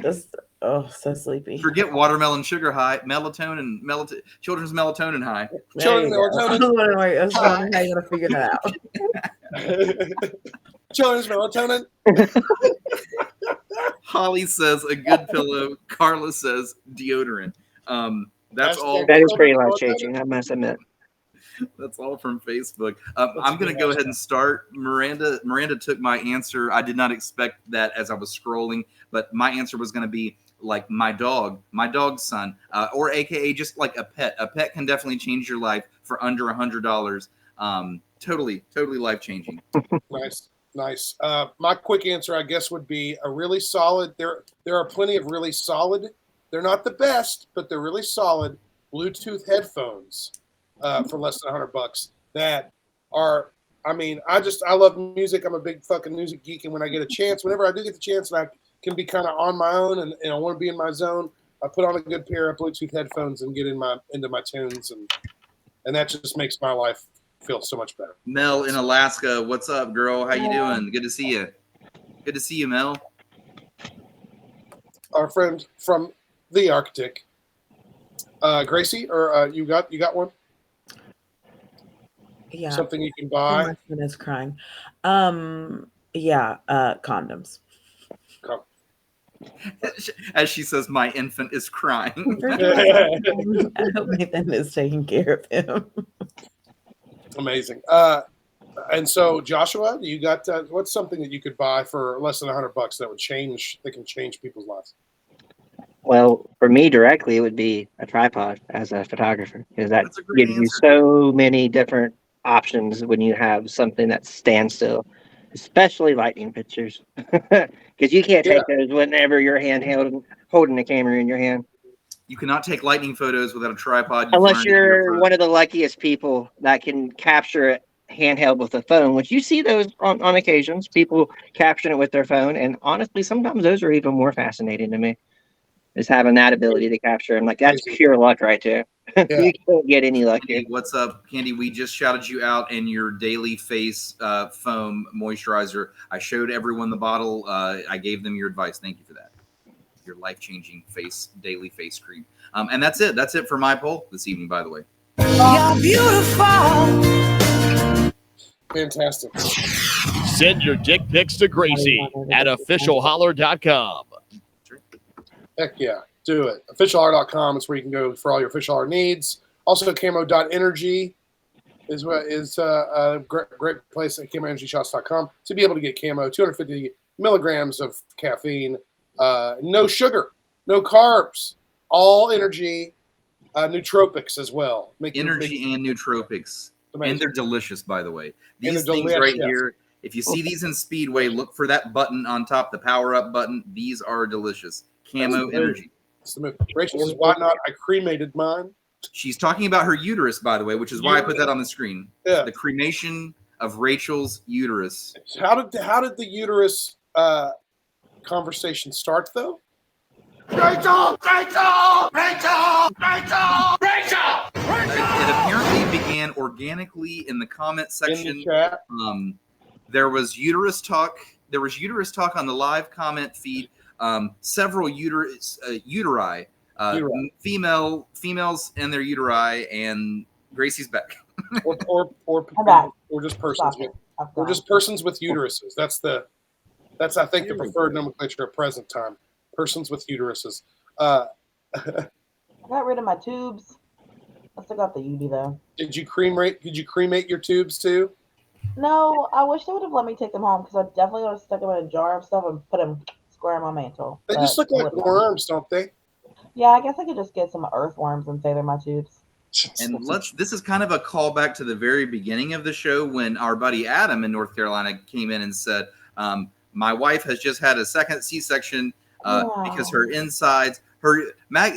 Just so sleepy. Forget watermelon sugar high. Melatonin. Children's melatonin high. Children's melatonin. That's how you gotta figure that out. Children's melatonin. Holly says a good pillow. Carla says deodorant. That's all. That is pretty life changing, I must admit. That's all from Facebook. I'm going to go ahead and start. Miranda took my answer. I did not expect that as I was scrolling, but my answer was going to be like my dog's son, or AKA just like a pet. A pet can definitely change your life for under $100. Totally life changing. Nice. My quick answer, I guess, would be a really solid. There are plenty of really solid. They're not the best, but they're really solid Bluetooth headphones for less than $100. That are. I mean, I love music. I'm a big fucking music geek, and when I get a chance, whenever I do get the chance, and I can be kind of on my own, and I want to be in my zone, I put on a good pair of Bluetooth headphones and get into my tunes, and that just makes my life feel so much better. Mel in Alaska, what's up, girl? How you doing? Good to see you. Good to see you, Mel. Our friend from the Arctic, Gracie, or you got one? Yeah. Something you can buy. My husband is crying. Condoms. As she says, my infant is crying. I hope Nathan is taking care of him. Amazing. And so, Joshua, you got what's something that you could buy for less than $100 that can change people's lives? Well, for me directly, it would be a tripod as a photographer, because that gives you so many different options when you have something that stands still, especially lightning pictures, because you can't take those whenever you're holding the camera in your hand. You cannot take lightning photos without a tripod. Unless you're one of the luckiest people that can capture it handheld with a phone, which you see those on occasions, people capturing it with their phone. And honestly, sometimes those are even more fascinating to me, is having that ability to capture. I'm like, that's pure luck right there. You can't get any luck here. What's up, Candy? We just shouted you out in your daily face foam moisturizer. I showed everyone the bottle. I gave them your advice. Thank you for that. Your life-changing daily face cream. And that's it. That's it for my poll this evening, by the way. You're beautiful. Fantastic. Send your dick pics to Gracie at officialholler.com. Heck yeah, do it. Officialholler.com is where you can go for all your Official Holler needs. Also, CAMO.energy is a great place at CAMOEnergyShots.com to be able to get CAMO, 250 milligrams of caffeine, no sugar, no carbs, all energy, nootropics as well. Energy and nootropics. And they're delicious, by the way. These they're things right delicious. here, if you see these in Speedway, look for that button on top, the power up button. These are delicious. CAMO Energy. Rachel says, why not? I cremated mine. She's talking about her uterus, by the way, which is why I put that on the screen. Yeah. The cremation of Rachel's uterus. How did the uterus conversation start, though? Rachel! Rachel! Rachel! Rachel! Rachel! It apparently began organically in the comment section. In the chat. There was uterus talk. There was uterus talk on the live comment feed. Several uteri. Females and their uteri, and Gracie's back. or just persons with uteruses. That's I think the preferred nomenclature at present time. Persons with uteruses. I got rid of my tubes. I still got the UD though. Did you cremate your tubes too? No, I wish they would have let me take them home because I definitely would have stuck them in a jar of stuff and put them square in my mantle. They just look like worms, don't they? Yeah, I guess I could just get some earthworms and say they're my tubes. And this is kind of a callback to the very beginning of the show when our buddy Adam in North Carolina came in and said, my wife has just had a second C-section because her insides,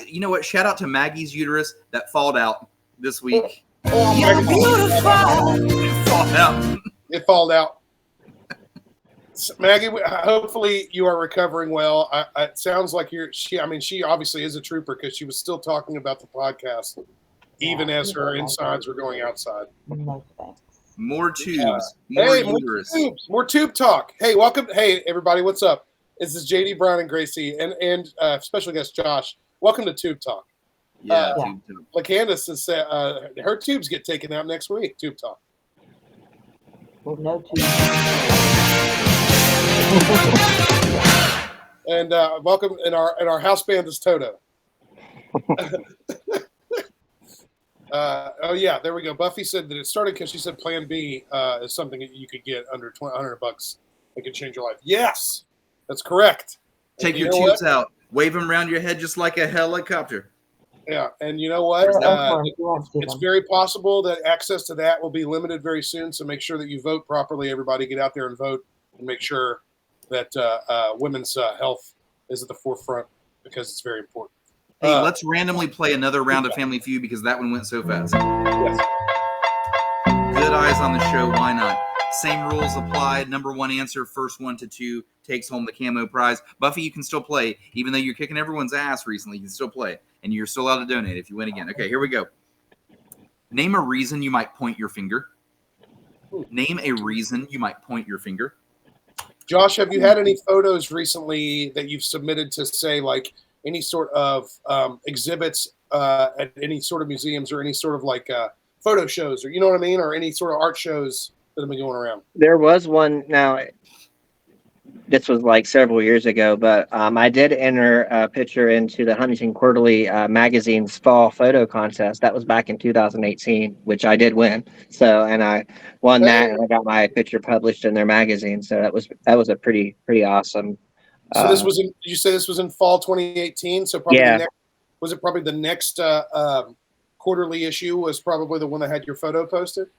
you know what? Shout out to Maggie's uterus that falled out this week. You're beautiful. It falled out. Maggie, hopefully you are recovering well. It sounds like she obviously is a trooper because she was still talking about the podcast, even as her insides were going outside. No thanks. More tubes. More uterus. More tube talk. Hey, welcome. Hey, everybody, what's up? This is JD, Brown, and Gracie, and special guest Josh. Welcome to Tube Talk. Yeah. Like Candace has said, her tubes get taken out next week. Tube Talk. Well, no tubes. And welcome, and our house band is Toto. Oh yeah, there we go. Buffy said that it started because she said Plan B is something that you could get under $100. It could change your life. Yes, that's correct. Take your tubes out, wave them around your head just like a helicopter. Yeah, and you know what? It's very possible that access to that will be limited very soon. So make sure that you vote properly. Everybody, get out there and vote, and make sure that women's health is at the forefront because it's very important. Hey, let's randomly play another round of Family Feud because that one went so fast. Yes. Good eyes on the show. Why not? Same rules apply. Number one answer, first 1 to 2 takes home the camo prize. Buffy, you can still play. Even though you're kicking everyone's ass recently, you can still play. And you're still allowed to donate if you win again. Okay, here we go. Name a reason you might point your finger. Name a reason you might point your finger. Josh, have you had any photos recently that you've submitted to, say, like any sort of exhibits at any sort of museums or any sort of like photo shows, or you know what I mean, or any sort of art shows that have been going around? There was one. Now, this was like several years ago, but I did enter a picture into the Huntington Quarterly magazine's fall photo contest. That was back in 2018, which I did win. So, and I won that, and I got my picture published in their magazine. So that was a pretty awesome. So this was in. You say this was in fall 2018. So probably was it probably the next quarterly issue was probably the one that had your photo posted?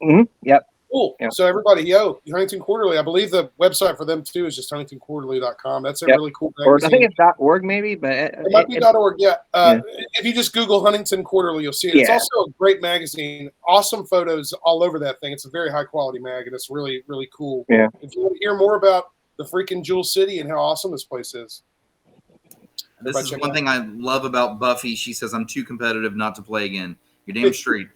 Mm-hmm. Yep. Cool. Yep. So everybody, Huntington Quarterly. I believe the website for them too is just huntingtonquarterly.com. That's a really cool magazine. I think it's .org maybe, but it might be .org. Yeah. If you just Google Huntington Quarterly, you'll see it. It's also a great magazine. Awesome photos all over that thing. It's a very high quality mag, and it's really, really cool. Yeah. If you want to hear more about the freaking Jewel City and how awesome this place is. This is one thing I love about Buffy. She says, I'm too competitive not to play again. You're damn straight.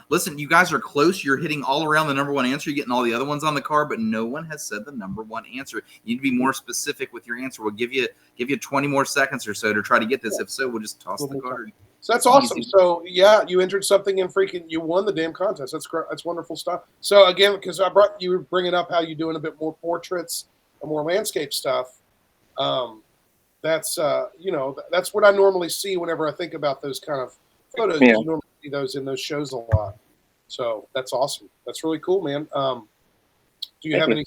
Listen, you guys are close. You're hitting all around the number one answer. You're getting all the other ones on the card, but no one has said the number one answer. You need to be more specific with your answer. We'll give you 20 more seconds or so to try to get this. If so, we'll just toss the card. So that's awesome. So you entered something and you won the damn contest. That's great. That's wonderful stuff. So again, because you were bringing up how you're doing a bit more portraits and more landscape stuff. That's that's what I normally see whenever I think about those kind of photos. You normally see those in those shows a lot. So that's awesome. That's really cool, man. Do you have any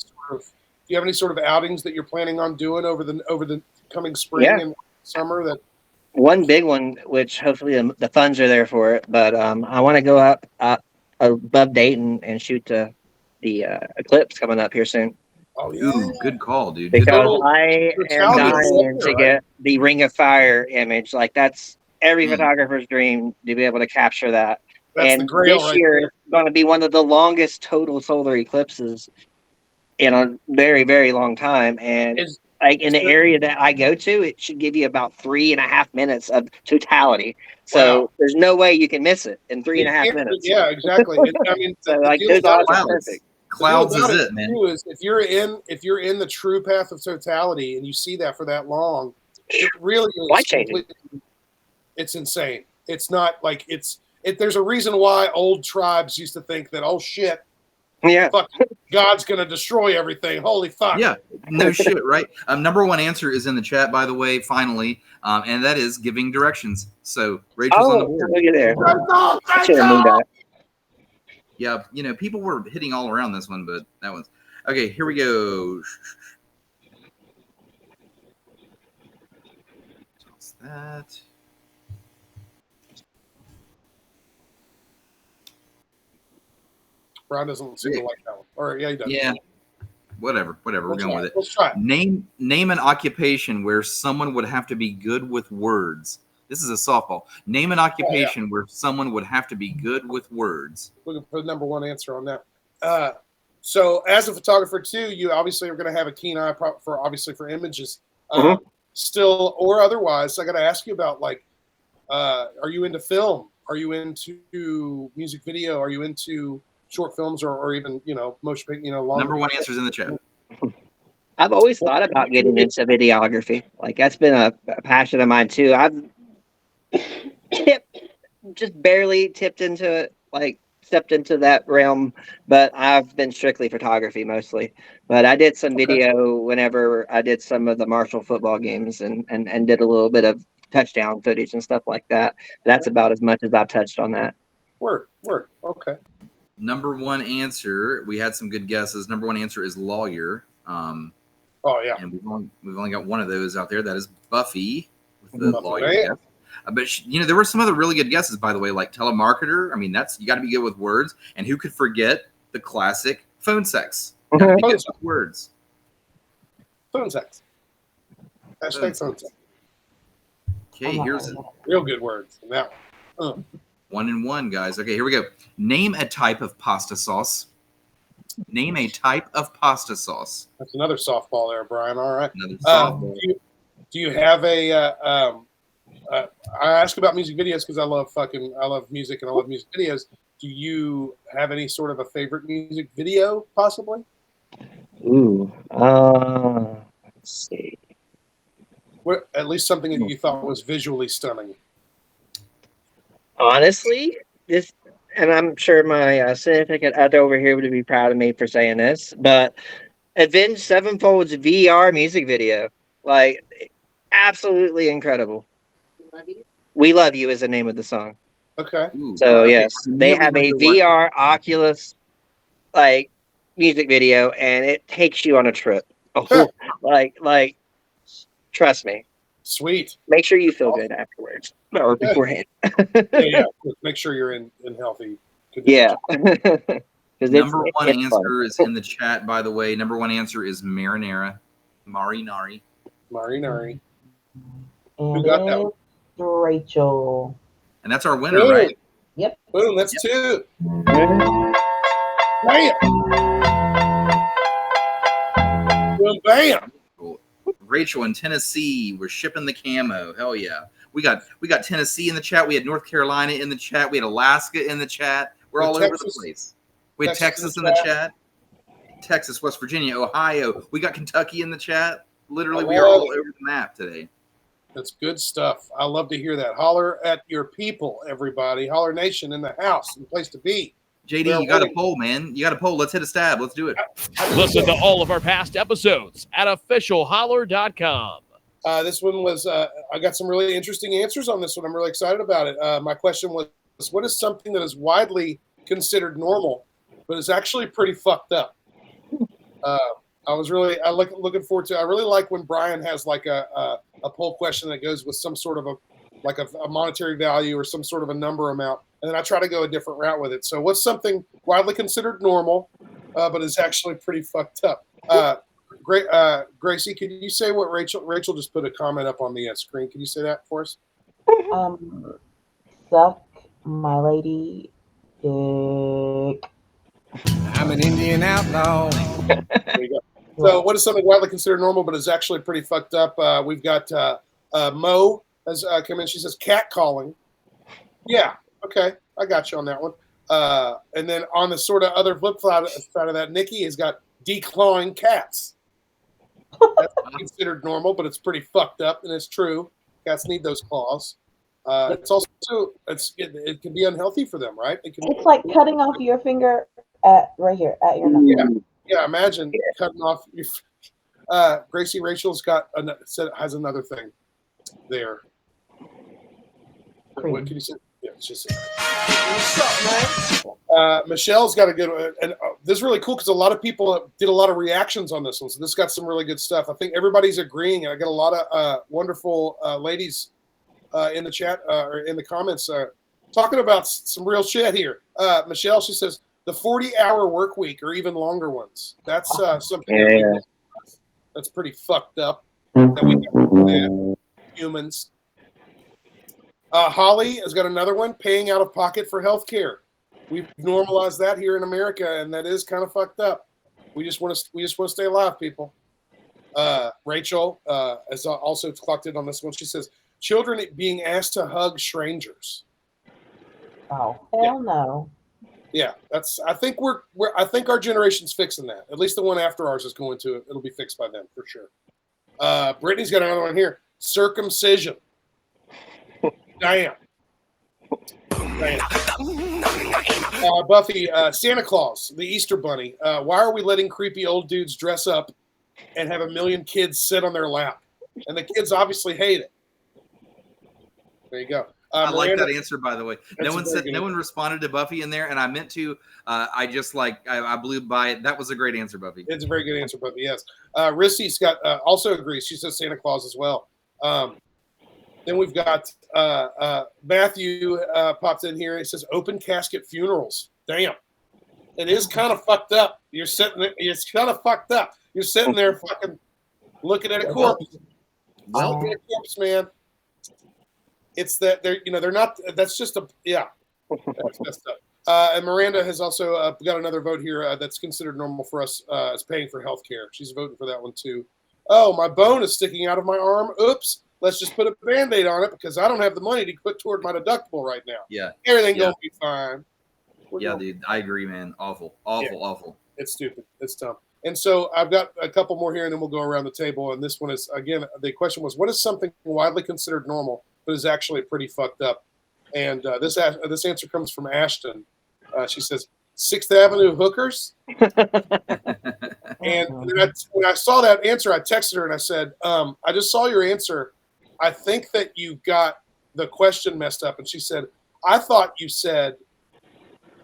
sort of outings that you're planning on doing over the coming spring and summer? That one big one, which hopefully the funds are there for it, but I want to go up above Dayton and shoot the eclipse coming up here soon. Oh, yeah. Ooh, good call, dude. Because I am dying to get the Ring of Fire image. Like that's every photographer's dream to be able to capture that. That's and this year it's going to be one of the longest total solar eclipses in a very, very long time. And like in the area that I go to, it should give you about 3.5 minutes of totality. So there's no way you can miss it in 3.5 minutes. Yeah, exactly. I mean, so like those odds are perfect. Clouds is it, man. Is if you're in the true path of totality and you see that for that long, it really is. It's insane. It's not like there's a reason why old tribes used to think that, oh shit, fuck, God's gonna destroy everything. Holy fuck. Yeah, no shit, right? Number one answer is in the chat, by the way, finally, and that is giving directions. So Rachel's on the board. Look at there. I should have moved that. Yeah, people were hitting all around this one, but that one's okay. Here we go. What's that? Brown doesn't seem to like that one. Or yeah, he does. Yeah. Whatever. We're going with it. Let's try it. Name an occupation where someone would have to be good with words. This is a softball. Name an occupation where someone would have to be good with words. Looking for the number one answer on that. So as a photographer too, you obviously are going to have a keen eye for images, still or otherwise. I got to ask you about are you into film? Are you into music video? Are you into short films or even motion long? Number one answers in the chat. I've always thought about getting into videography. Like that's been a passion of mine too. I've just barely stepped into that realm, but I've been strictly photography mostly. But I did some video whenever I did some of the Marshall football games and did a little bit of touchdown footage and stuff like that. That's about as much as I've touched on that. Word. Okay. Number one answer, we had some good guesses. Number one answer is lawyer. Oh yeah. And we've only got one of those out there. That is Buffy with the lawyer guess. But there were some other really good guesses, by the way, like telemarketer. I mean, you got to be good with words. And who could forget the classic phone sex? Good with words. Phone sex. Hashtag phone sex. Okay, here's real good words. That one. 1 and 1, guys. Okay, here we go. Name a type of pasta sauce. Name a type of pasta sauce. That's another softball there, Brian. All right. Another softball. Do you have a? I ask about music videos because I love music and I love music videos. Do you have any sort of a favorite music video, possibly? Ooh, let's see. At least something that you thought was visually stunning. Honestly, and I'm sure my significant other over here would be proud of me for saying this, but Avenged Sevenfold's VR music video, like, absolutely incredible. We Love You is the name of the song. Okay. So yes, they have a VR Oculus like music video, and it takes you on a trip. Like, trust me. Sweet. Make sure you feel good afterwards or beforehand. Yeah. Make sure you're in healthy condition. Yeah. Number one answer is in the chat, by the way. Number one answer is marinara. Marinari. Marinari. Who got that one? Rachel. And that's our winner, right? Yep. Boom, that's 2. Bam. Rachel in Tennessee, we're shipping the camo. Hell yeah. We got Tennessee in the chat. We had North Carolina in the chat. We had Alaska in the chat. We're all over the place. We had Texas in the chat. Texas, West Virginia, Ohio. We got Kentucky in the chat. Literally, we are all over the map today. That's good stuff. I love to hear that. Holler at your people, everybody. Holler Nation in the house, the place to be. JD, you got a poll, man. You got a poll. Let's hit a stab. Let's do it. Listen to all of our past episodes at officialholler.com. This one was, I got some really interesting answers on this one. I'm really excited about it. My question was, what is something that is widely considered normal, but is actually pretty fucked up? I looking forward to. I really like when Brian has like a poll question that goes with some sort of a monetary value or some sort of a number amount. and then I try to go a different route with it. So what's something widely considered normal, but is actually pretty fucked up? Gracie, can you say what Rachel just put a comment up on the screen? Can you say that for us? Suck my lady dick. I'm an Indian outlaw. There you go. So what is something widely considered normal, but is actually pretty fucked up? We've got Mo has come in. She says cat calling. Yeah, okay, I got you on that one. And then on the sort of other flip side of that, Nikki has got declawing cats. That's considered normal, but it's pretty fucked up, and it's true. Cats need those claws. It's also it can be unhealthy for them, right? It's like cutting off your finger right here at your knuckle. Yeah. Imagine cutting off your. Gracie Rachel's has another thing there. What can you say? Yeah, it's just. What's up, man? Michelle's got a good one, and this is really cool because a lot of people did a lot of reactions on this one. So this got some really good stuff. I think everybody's agreeing, and I got a lot of wonderful ladies in the chat or in the comments talking about some real shit here. Michelle, she says the 40-hour work week or even longer ones. That's something that's pretty fucked up. That we got humans. Holly has got another one, paying out of pocket for health care. We've normalized that here in America, and that is kind of fucked up. We just want to stay alive, people. Rachel has also clocked in on this one. She says, children being asked to hug strangers. Oh, hell no. Yeah, I think I think our generation's fixing that. At least the one after ours is going to. It'll be fixed by them for sure. Brittany's got another one here. Circumcision. Damn. Buffy, Santa Claus, the Easter Bunny. Why are we letting creepy old dudes dress up and have a million kids sit on their lap? And the kids obviously hate it. There you go. I like that answer, by the way. No one responded to Buffy in there, and I meant to. I blew by it. That was a great answer, Buffy. It's a very good answer, Buffy. Yes. Rissy's got also agrees. She says Santa Claus as well. Then we've got Matthew popped in here. He says open casket funerals. Damn, it is kind of fucked up. It's kind of fucked up. You're sitting there fucking looking at a corpse. Looking at a corpse, man. It's that they're not. That's just That's messed up. And Miranda has also got another vote here that's considered normal for us as paying for health care. She's voting for that one too. Oh, my bone is sticking out of my arm. Oops. Let's just put a Band-Aid on it because I don't have the money to put toward my deductible right now. Yeah. Everything gonna be fine. Dude, I agree, man. Awful. It's stupid. It's dumb. And so I've got a couple more here, and then we'll go around the table. And this one is, again, the question was, what is something widely considered normal but is actually pretty fucked up? And this answer comes from Ashton. She says, 6th Avenue hookers. And when I saw that answer, I texted her and I said, I just saw your answer. I think that you got the question messed up. And she said, I thought you said,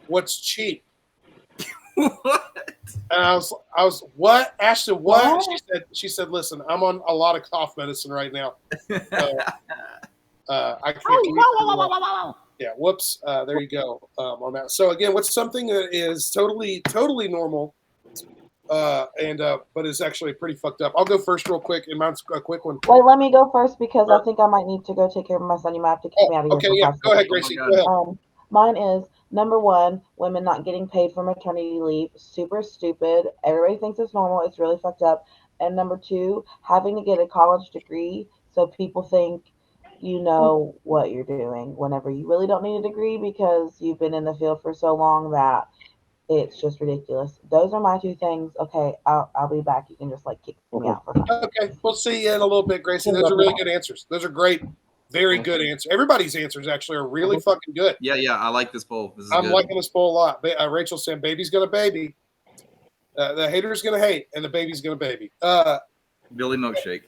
what's cheap? What? And I was what? Ashton, what? She said, listen, I'm on a lot of cough medicine right now. I can't. Yeah, whoops. There you go on that. So again, what's something that is totally normal, but is actually pretty fucked up. I'll go first real quick, and mine's a quick one. Wait, let me go first because I think I might need to go take care of my son. You might have to keep me out of here. Okay, yeah. Go ahead, Gracie. Go ahead. Mine is number one, women not getting paid for maternity leave. Super stupid. Everybody thinks it's normal. It's really fucked up. And number two, having to get a college degree so people think you know what you're doing whenever you really don't need a degree because you've been in the field for so long that it's just ridiculous. Those are my two things. Okay, I'll be back. You can just kick me out for fun. Okay, we'll see you in a little bit, Gracie. Those are really good answers. Those are great. Very good answer. Everybody's answers actually are really fucking good. Yeah. I like this poll. I'm liking this poll a lot. Rachel saying baby's gonna baby. The hater's gonna hate, and the baby's gonna baby. Billy Milkshake.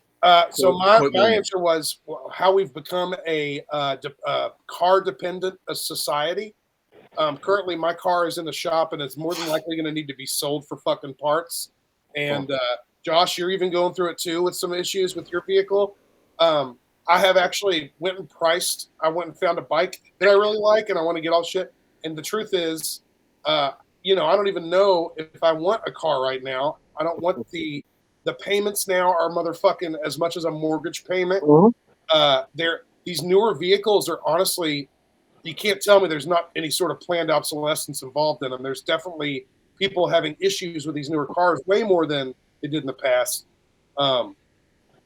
So my answer was how we've become a car-dependent society. Currently, my car is in the shop, and it's more than likely going to need to be sold for fucking parts. And Josh, you're even going through it too with some issues with your vehicle. I have actually went and priced. I went and found a bike that I really like, and I want to get all shit. And the truth is, I don't even know if I want a car right now. I don't want the payments now are motherfucking as much as a mortgage payment. These newer vehicles are honestly, you can't tell me there's not any sort of planned obsolescence involved in them. There's definitely people having issues with these newer cars way more than they did in the past.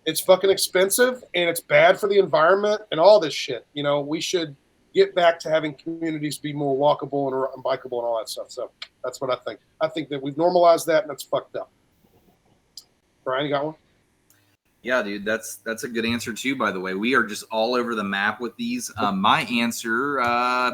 It's fucking expensive and it's bad for the environment and all this shit. We should get back to having communities be more walkable and bikeable and all that stuff. So that's what I think. I think that we've normalized that and it's fucked up. Brian, you got one? Yeah, dude, that's a good answer too, by the way. We are just all over the map with these. My answer,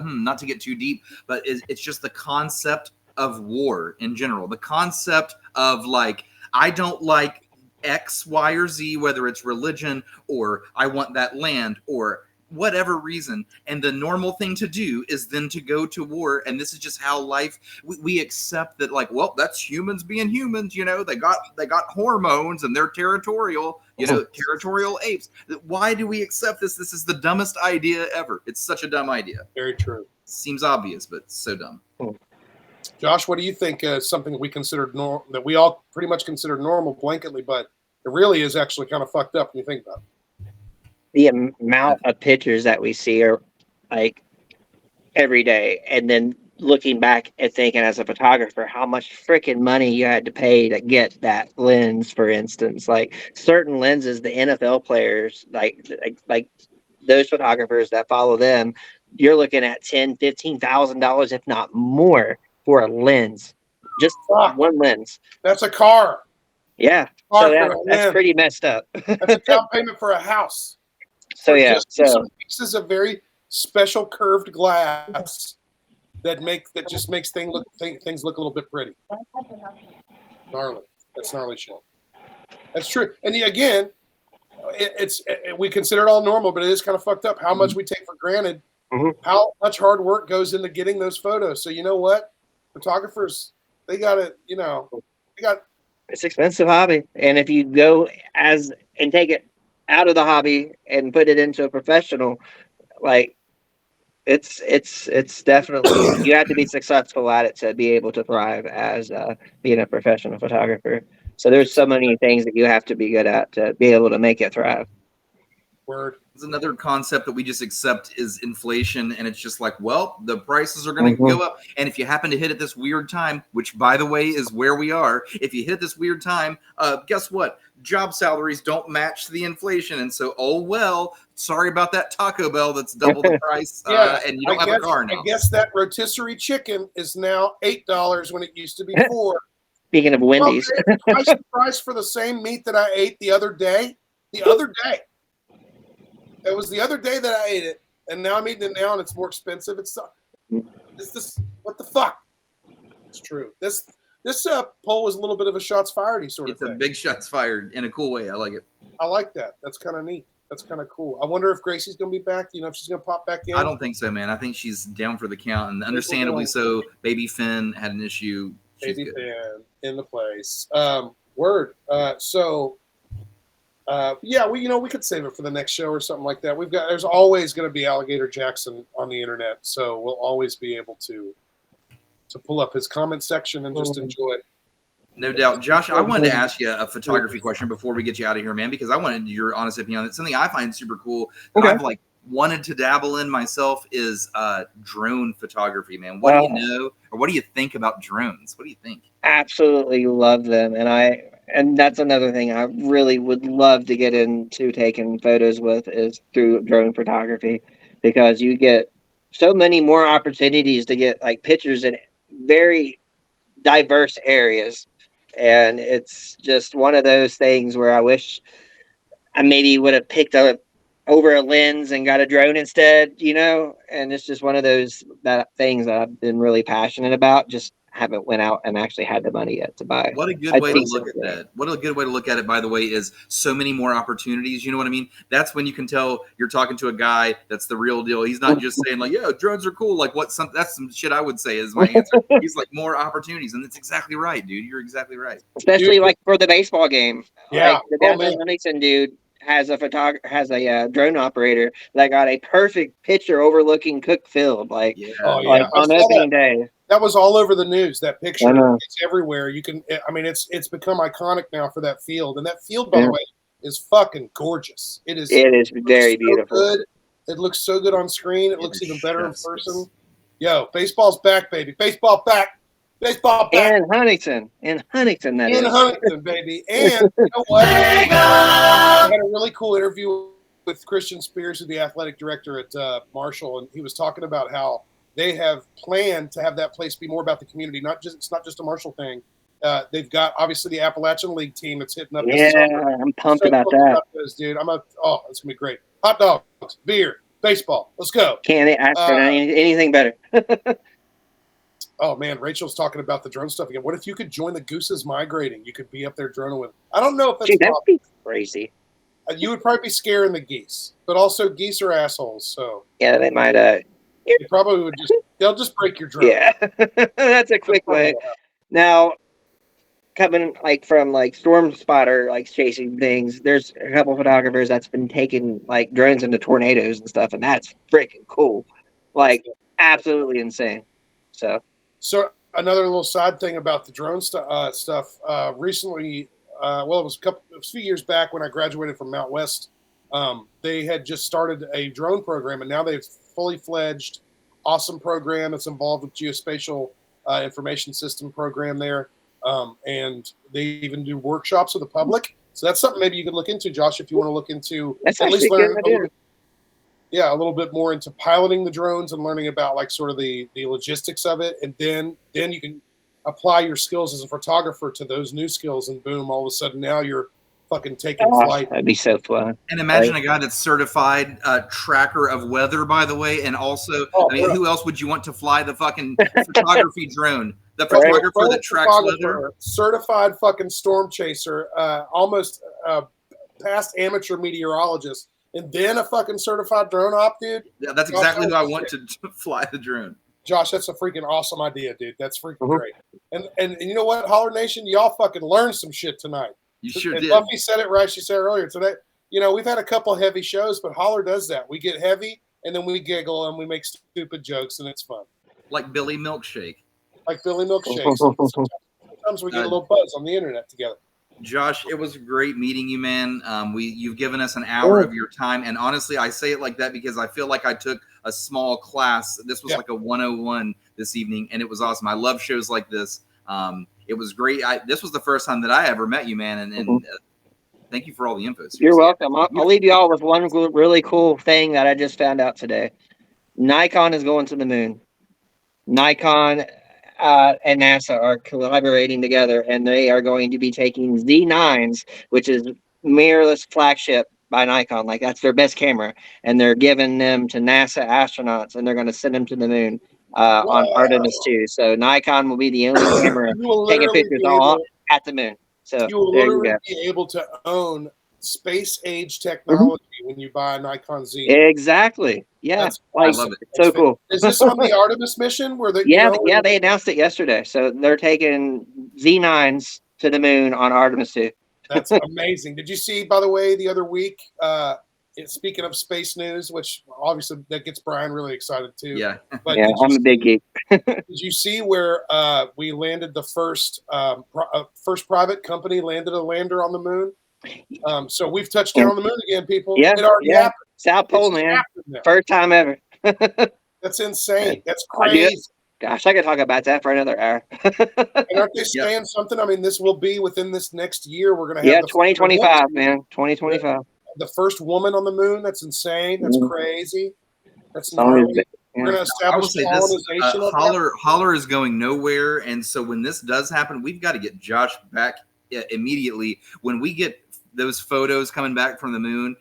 not to get too deep, but it's just the concept of war in general. The concept of like, I don't like X, Y, or Z, whether it's religion or I want that land or whatever reason. And the normal thing to do is then to go to war. And this is just how life, we accept that, like, well, that's humans being humans. They got hormones and they're territorial, territorial apes. Why do we accept this? This is the dumbest idea ever. It's such a dumb idea. Very true. Seems obvious, but so dumb. Josh, what do you think is something that we considered that we all pretty much considered normal blanketly, but it really is actually kind of fucked up when you think about it? The amount of pictures that we see are like every day, and then looking back and thinking as a photographer how much freaking money you had to pay to get that lens, for instance. Like certain lenses, the NFL players, like those photographers that follow them, you're looking at $10,000-$15,000, if not more, for a lens. Just one lens. That's a car. Yeah. So that's pretty messed up. That's a down payment for a house. So yeah, some pieces of very special curved glass that just makes things look a little bit pretty. Gnarly. That's gnarly shit. That's true. And again, we consider it all normal, but it is kind of fucked up how much we take for granted. How much hard work goes into getting those photos. So you know what? Photographers, they got it. It's expensive hobby, and if you go and take it out of the hobby and put it into a professional, like it's definitely you have to be successful at it to be able to thrive as being a professional photographer. So there's so many things that you have to be good at to be able to make it thrive. Word. There's another concept that we just accept is inflation, and it's just like, well, the prices are going to go up, and if you happen to hit at this weird time, which by the way is where we are, if you hit this weird time, guess what? Job salaries don't match the inflation, and so sorry about that Taco Bell that's double the price, and you don't have a car now. I guess that rotisserie chicken is now $8 when it used to be $4. Speaking of Wendy's, the price for the same meat that I ate the other day. It was the other day that I ate it, and now I'm eating it now, and it's more expensive. It's this. What the fuck? It's true. This poll was a little bit of a shots fired sort of thing. It's a big shots fired in a cool way. I like it. I like that. That's kind of neat. That's kind of cool. I wonder if Gracie's going to be back. If she's going to pop back in. I don't think so, man. I think she's down for the count, and understandably so. Baby Finn had an issue. Baby Finn in the place. Word. We could save it for the next show or something like that. There's always going to be Alligator Jackson on the internet, so we'll always be able to pull up his comment section and just enjoy it. No doubt. Josh, I wanted to ask you a photography question before we get you out of here, man, because I wanted your honest opinion on it. Something I find super cool that I've wanted to dabble in myself is drone photography, man. What do you know, or what do you think about drones? What do you think? Absolutely love them, and that's another thing I really would love to get into taking photos with is through drone photography, because you get so many more opportunities to get pictures in very diverse areas. And it's just one of those things where I wish I maybe would have picked up over a lens and got a drone instead, and it's just one of those things that I've been really passionate about. Just haven't went out and actually had the money yet to buy. What a good way to look at that. What a good way to look at it, by the way, is so many more opportunities. You know what I mean? That's when you can tell you're talking to a guy that's the real deal. He's not just saying drones are cool. That's some shit I would say is my answer. He's more opportunities. And that's exactly right, dude. You're exactly right. Especially for the baseball game. Yeah. The Huntington dude has a drone operator that got a perfect picture overlooking Cook Field, like Oh yeah, like I on saw opening that. day. That was all over the news. That I picture, know. it's everywhere. You can, I mean, it's become iconic now for that field. And that field, by Yeah. the way, is fucking gorgeous. It is. It is Looks very so beautiful. good. It looks so good on screen. It looks is even better in just- person. Yo, baseball's back, baby. Baseball back. Baseball back. In Huntington, that In is. Huntington, baby. And you know what? I had a really cool interview with Christian Spears, who's the athletic director at Marshall, and he was talking about how they have planned to have that place be more about the community. It's not just a Marshall thing. They've got obviously the Appalachian League team that's hitting up this Yeah, summer. I'm pumped So about pumped that. about those, dude. It's gonna be great. Hot dogs, beer, baseball. Let's go. Can't ask for anything better. Oh man, Rachel's talking about the drone stuff again. What if you could join the Gooses Migrating? You could be up there droning with. I don't know if that's Dude, that'd possible. be crazy. You would probably be scaring the geese, but also geese are assholes. So Yeah, they might. you probably would they'll just break your drone. Yeah, that's a quick way. Now, coming like from like storm spotter, like chasing things, there's a couple photographers that's been taking like drones into tornadoes and stuff, and that's freaking cool. Like, absolutely insane. So another little side thing about the drone stuff. Recently, well, it was a few years back when I graduated from Mount West. They had just started a drone program, and now they've fully fledged, awesome program that's involved with geospatial information system program there. And they even do workshops with the public. So that's something maybe you could look into, Josh, if you want to look into that's at least actually a learn good idea. a little bit more into piloting the drones and learning about like sort of the logistics of it. And then you can apply your skills as a photographer to those new skills, and boom, all of a sudden now you're fucking taking flight. That'd be so fun. And imagine a guy that's certified tracker of weather, by the way, and also, who else would you want to fly the fucking photography drone? The photographer that tracks weather, certified fucking storm chaser, almost past amateur meteorologist, and then a fucking certified drone op, dude. Yeah, that's exactly who I want to fly the drone. Josh, that's a freaking awesome idea, dude. That's freaking great. And you know what, Holler Nation, y'all fucking learned some shit tonight. You sure and did. Buffy said it right. She said it earlier today. You know, we've had a couple heavy shows, but Holler does that. We get heavy, and then we giggle, and we make stupid jokes, and it's fun. Like Billy Milkshake. Like Billy Milkshakes. Sometimes we get a little buzz on the internet together. Josh, it was great meeting you, man. You've given us an hour of your time, and honestly, I say it like that because I feel like I took a small class. This was like a 101 this evening, and it was awesome. I love shows like this. It was great. This was the first time that I ever met you, man, and thank you for all the info. You're welcome. I'll leave you all with one really cool thing that I just found out today. Nikon is going to the moon. Nikon and NASA are collaborating together, and they are going to be taking Z9s, which is mirrorless flagship by Nikon. Like, that's their best camera, and they're giving them to NASA astronauts, and they're going to send them to the moon on Artemis 2. So Nikon will be the only camera taking pictures at the moon. So you will literally be able to own space age technology when you buy a Nikon Z. Exactly. Yeah. I love it. So cool. Is this on the Artemis mission? Where they, they announced it yesterday. So they're taking Z9s to the moon on Artemis 2. That's amazing. Did you see, by the way, the other week, speaking of space news, which obviously that gets Brian really excited too. Yeah. But I'm a big geek. Did you see where we landed the first private company landed a lander on the moon? So we've touched down on the moon again, people. Yeah, it already happened. South Pole, man. First time ever. That's insane. That's crazy. Gosh, I could talk about that for another hour. And aren't they saying something? I mean, this will be within this next year. We're going to have 2025, man. 2025. The first woman on the moon. That's insane. That's crazy. That's gnarly. We're going to establish colonization. Holler is going nowhere, and so when this does happen, we've got to get Josh back immediately. When we get those photos coming back from the moon,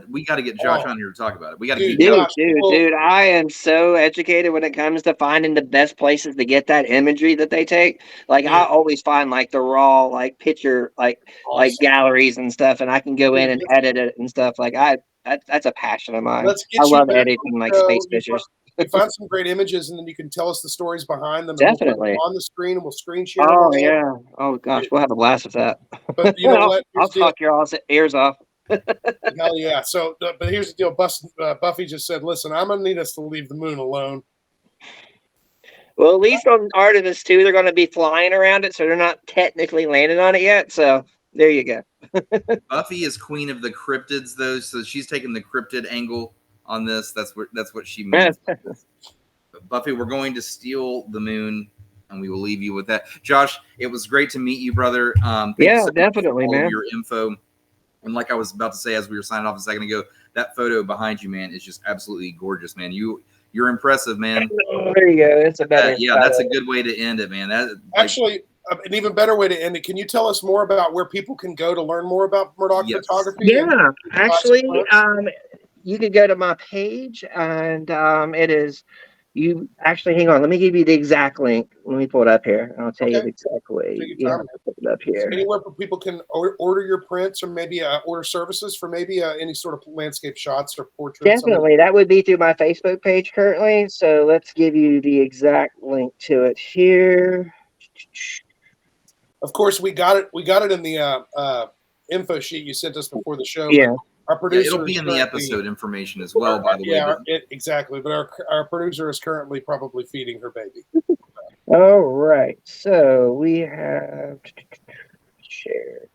we got to get Josh on here to talk about it. We got to dude, I am so educated when it comes to finding the best places to get that imagery that they take. Like, I always find like the raw, like picture, like galleries and stuff, and I can go in and edit it and stuff. Like, that's a passion of mine. I love editing like space pictures. You find some great images, and then you can tell us the stories behind them. Definitely. On the screen, and we'll screen share. Oh, yeah. Oh, gosh. We'll have a blast with that. But you know what? I'll talk your ears off. Hell yeah. So, but here's the deal. Buffy just said, listen, I'm going to need us to leave the moon alone. Well, at least on Artemis 2, they're going to be flying around it, so they're not technically landing on it yet. So there you go. Buffy is queen of the cryptids, though, so she's taking the cryptid angle on this. That's what she means. But Buffy, we're going to steal the moon, and we will leave you with that. Josh, it was great to meet you, brother. Yeah, definitely, all man. of your info. And like I was about to say as we were signing off a second ago, that photo behind you, man, is just absolutely gorgeous, man. You're impressive, man. There you go. It's a better. That's a good way to end it, man. Actually, an even better way to end it. Can you tell us more about where people can go to learn more about Murdock photography? Yeah, actually, you could go to my page, and it is. You actually hang on. Let me give you the exact link. Let me pull it up here. I'll tell you the exact way. Yeah, put it up here. Anywhere where people can order your prints, or maybe order services for maybe any sort of landscape shots or portraits. Definitely, that would be through my Facebook page currently. So let's give you the exact link to it here. Of course, we got it. We got it in the info sheet you sent us before the show. Yeah. Our producer it'll be in the episode information as well, by the way. Exactly. But our producer is currently probably feeding her baby. All right. So we have shared.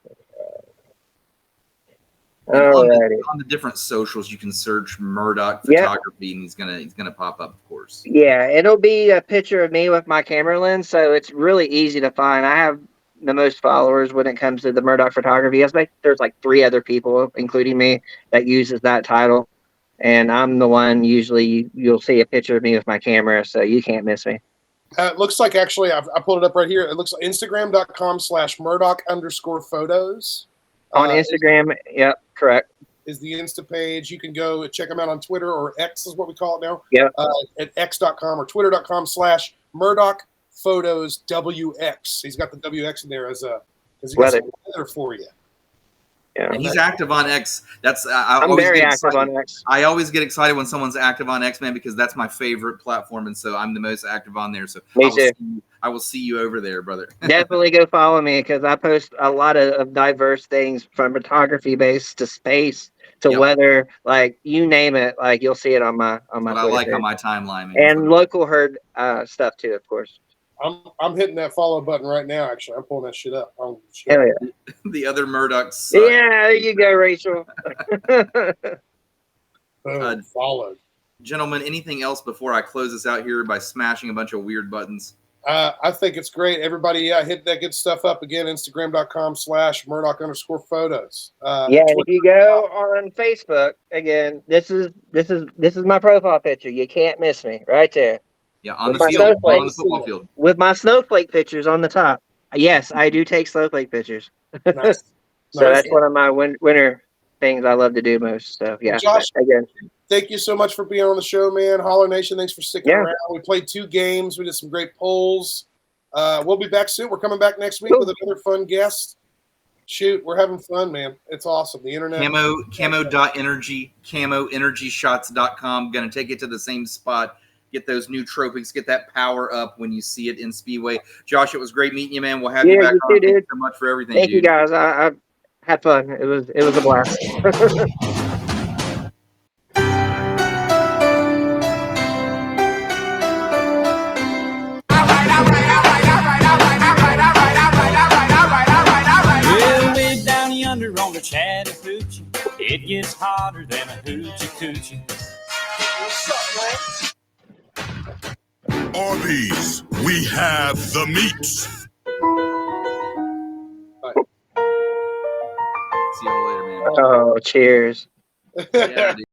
On the different socials, you can search Murdock Photography, and he's gonna pop up, of course. Yeah, it'll be a picture of me with my camera lens, so it's really easy to find. I have the most followers when it comes to the Murdock Photography. There's like 3 other people, including me, that uses that title, and I'm the one. Usually, you'll see a picture of me with my camera, so you can't miss me. It looks like actually, I pulled it up right here. It looks like Instagram.com/Murdock_photos. On Instagram, yep, correct. Is the Insta page. You can go check them out on Twitter, or X is what we call it now. Yeah. At x.com or twitter.com/MurdockPhotosWX. He's got the WX in there as he got some weather for you. Yeah. And he's active on X. I'm very active on X. I always get excited when someone's active on X, man, because that's my favorite platform, and so I'm the most active on there. So I will see you over there, brother. Definitely go follow me, because I post a lot of diverse things, from photography based to space to weather, like you name it. Like you'll see it on my What I like on my timeline, man. And local herd stuff too, of course. I'm hitting that follow button right now. Actually, I'm pulling that shit up. Hell yeah. The other Murdocks. Yeah, there you go, Rachel. Followed. Gentlemen, anything else before I close this out here by smashing a bunch of weird buttons? I think it's great. Everybody, hit that good stuff up again. Instagram.com/Murdock_photos. And if you go on Facebook, again, this is my profile picture. You can't miss me right there. Yeah, on the football field. With my snowflake pictures on the top. Yes, I do take snowflake pictures. Nice. So that's one of my winter things I love to do most. So yeah, Josh, again, thank you so much for being on the show, man. Holler Nation, thanks for sticking around. We played 2 games. We did some great polls. We'll be back soon. We're coming back next week with another fun guest. Shoot, we're having fun, man. It's awesome. The internet. CAMO.energy, CAMOEnergyShots.com. Going to take it to the same spot. Get those nootropics, get that power up when you see it in Speedway. Josh, it was great meeting you, man. We'll have you back on. Thank you so much for everything. Thank you, guys. I had fun. It was a blast. Well, way down yonder on the Chattahoochee, it gets hotter than a hoochie coochie. What's up, man? Arby's, we have the meats. See you later, man. Oh, cheers. Yeah, dude.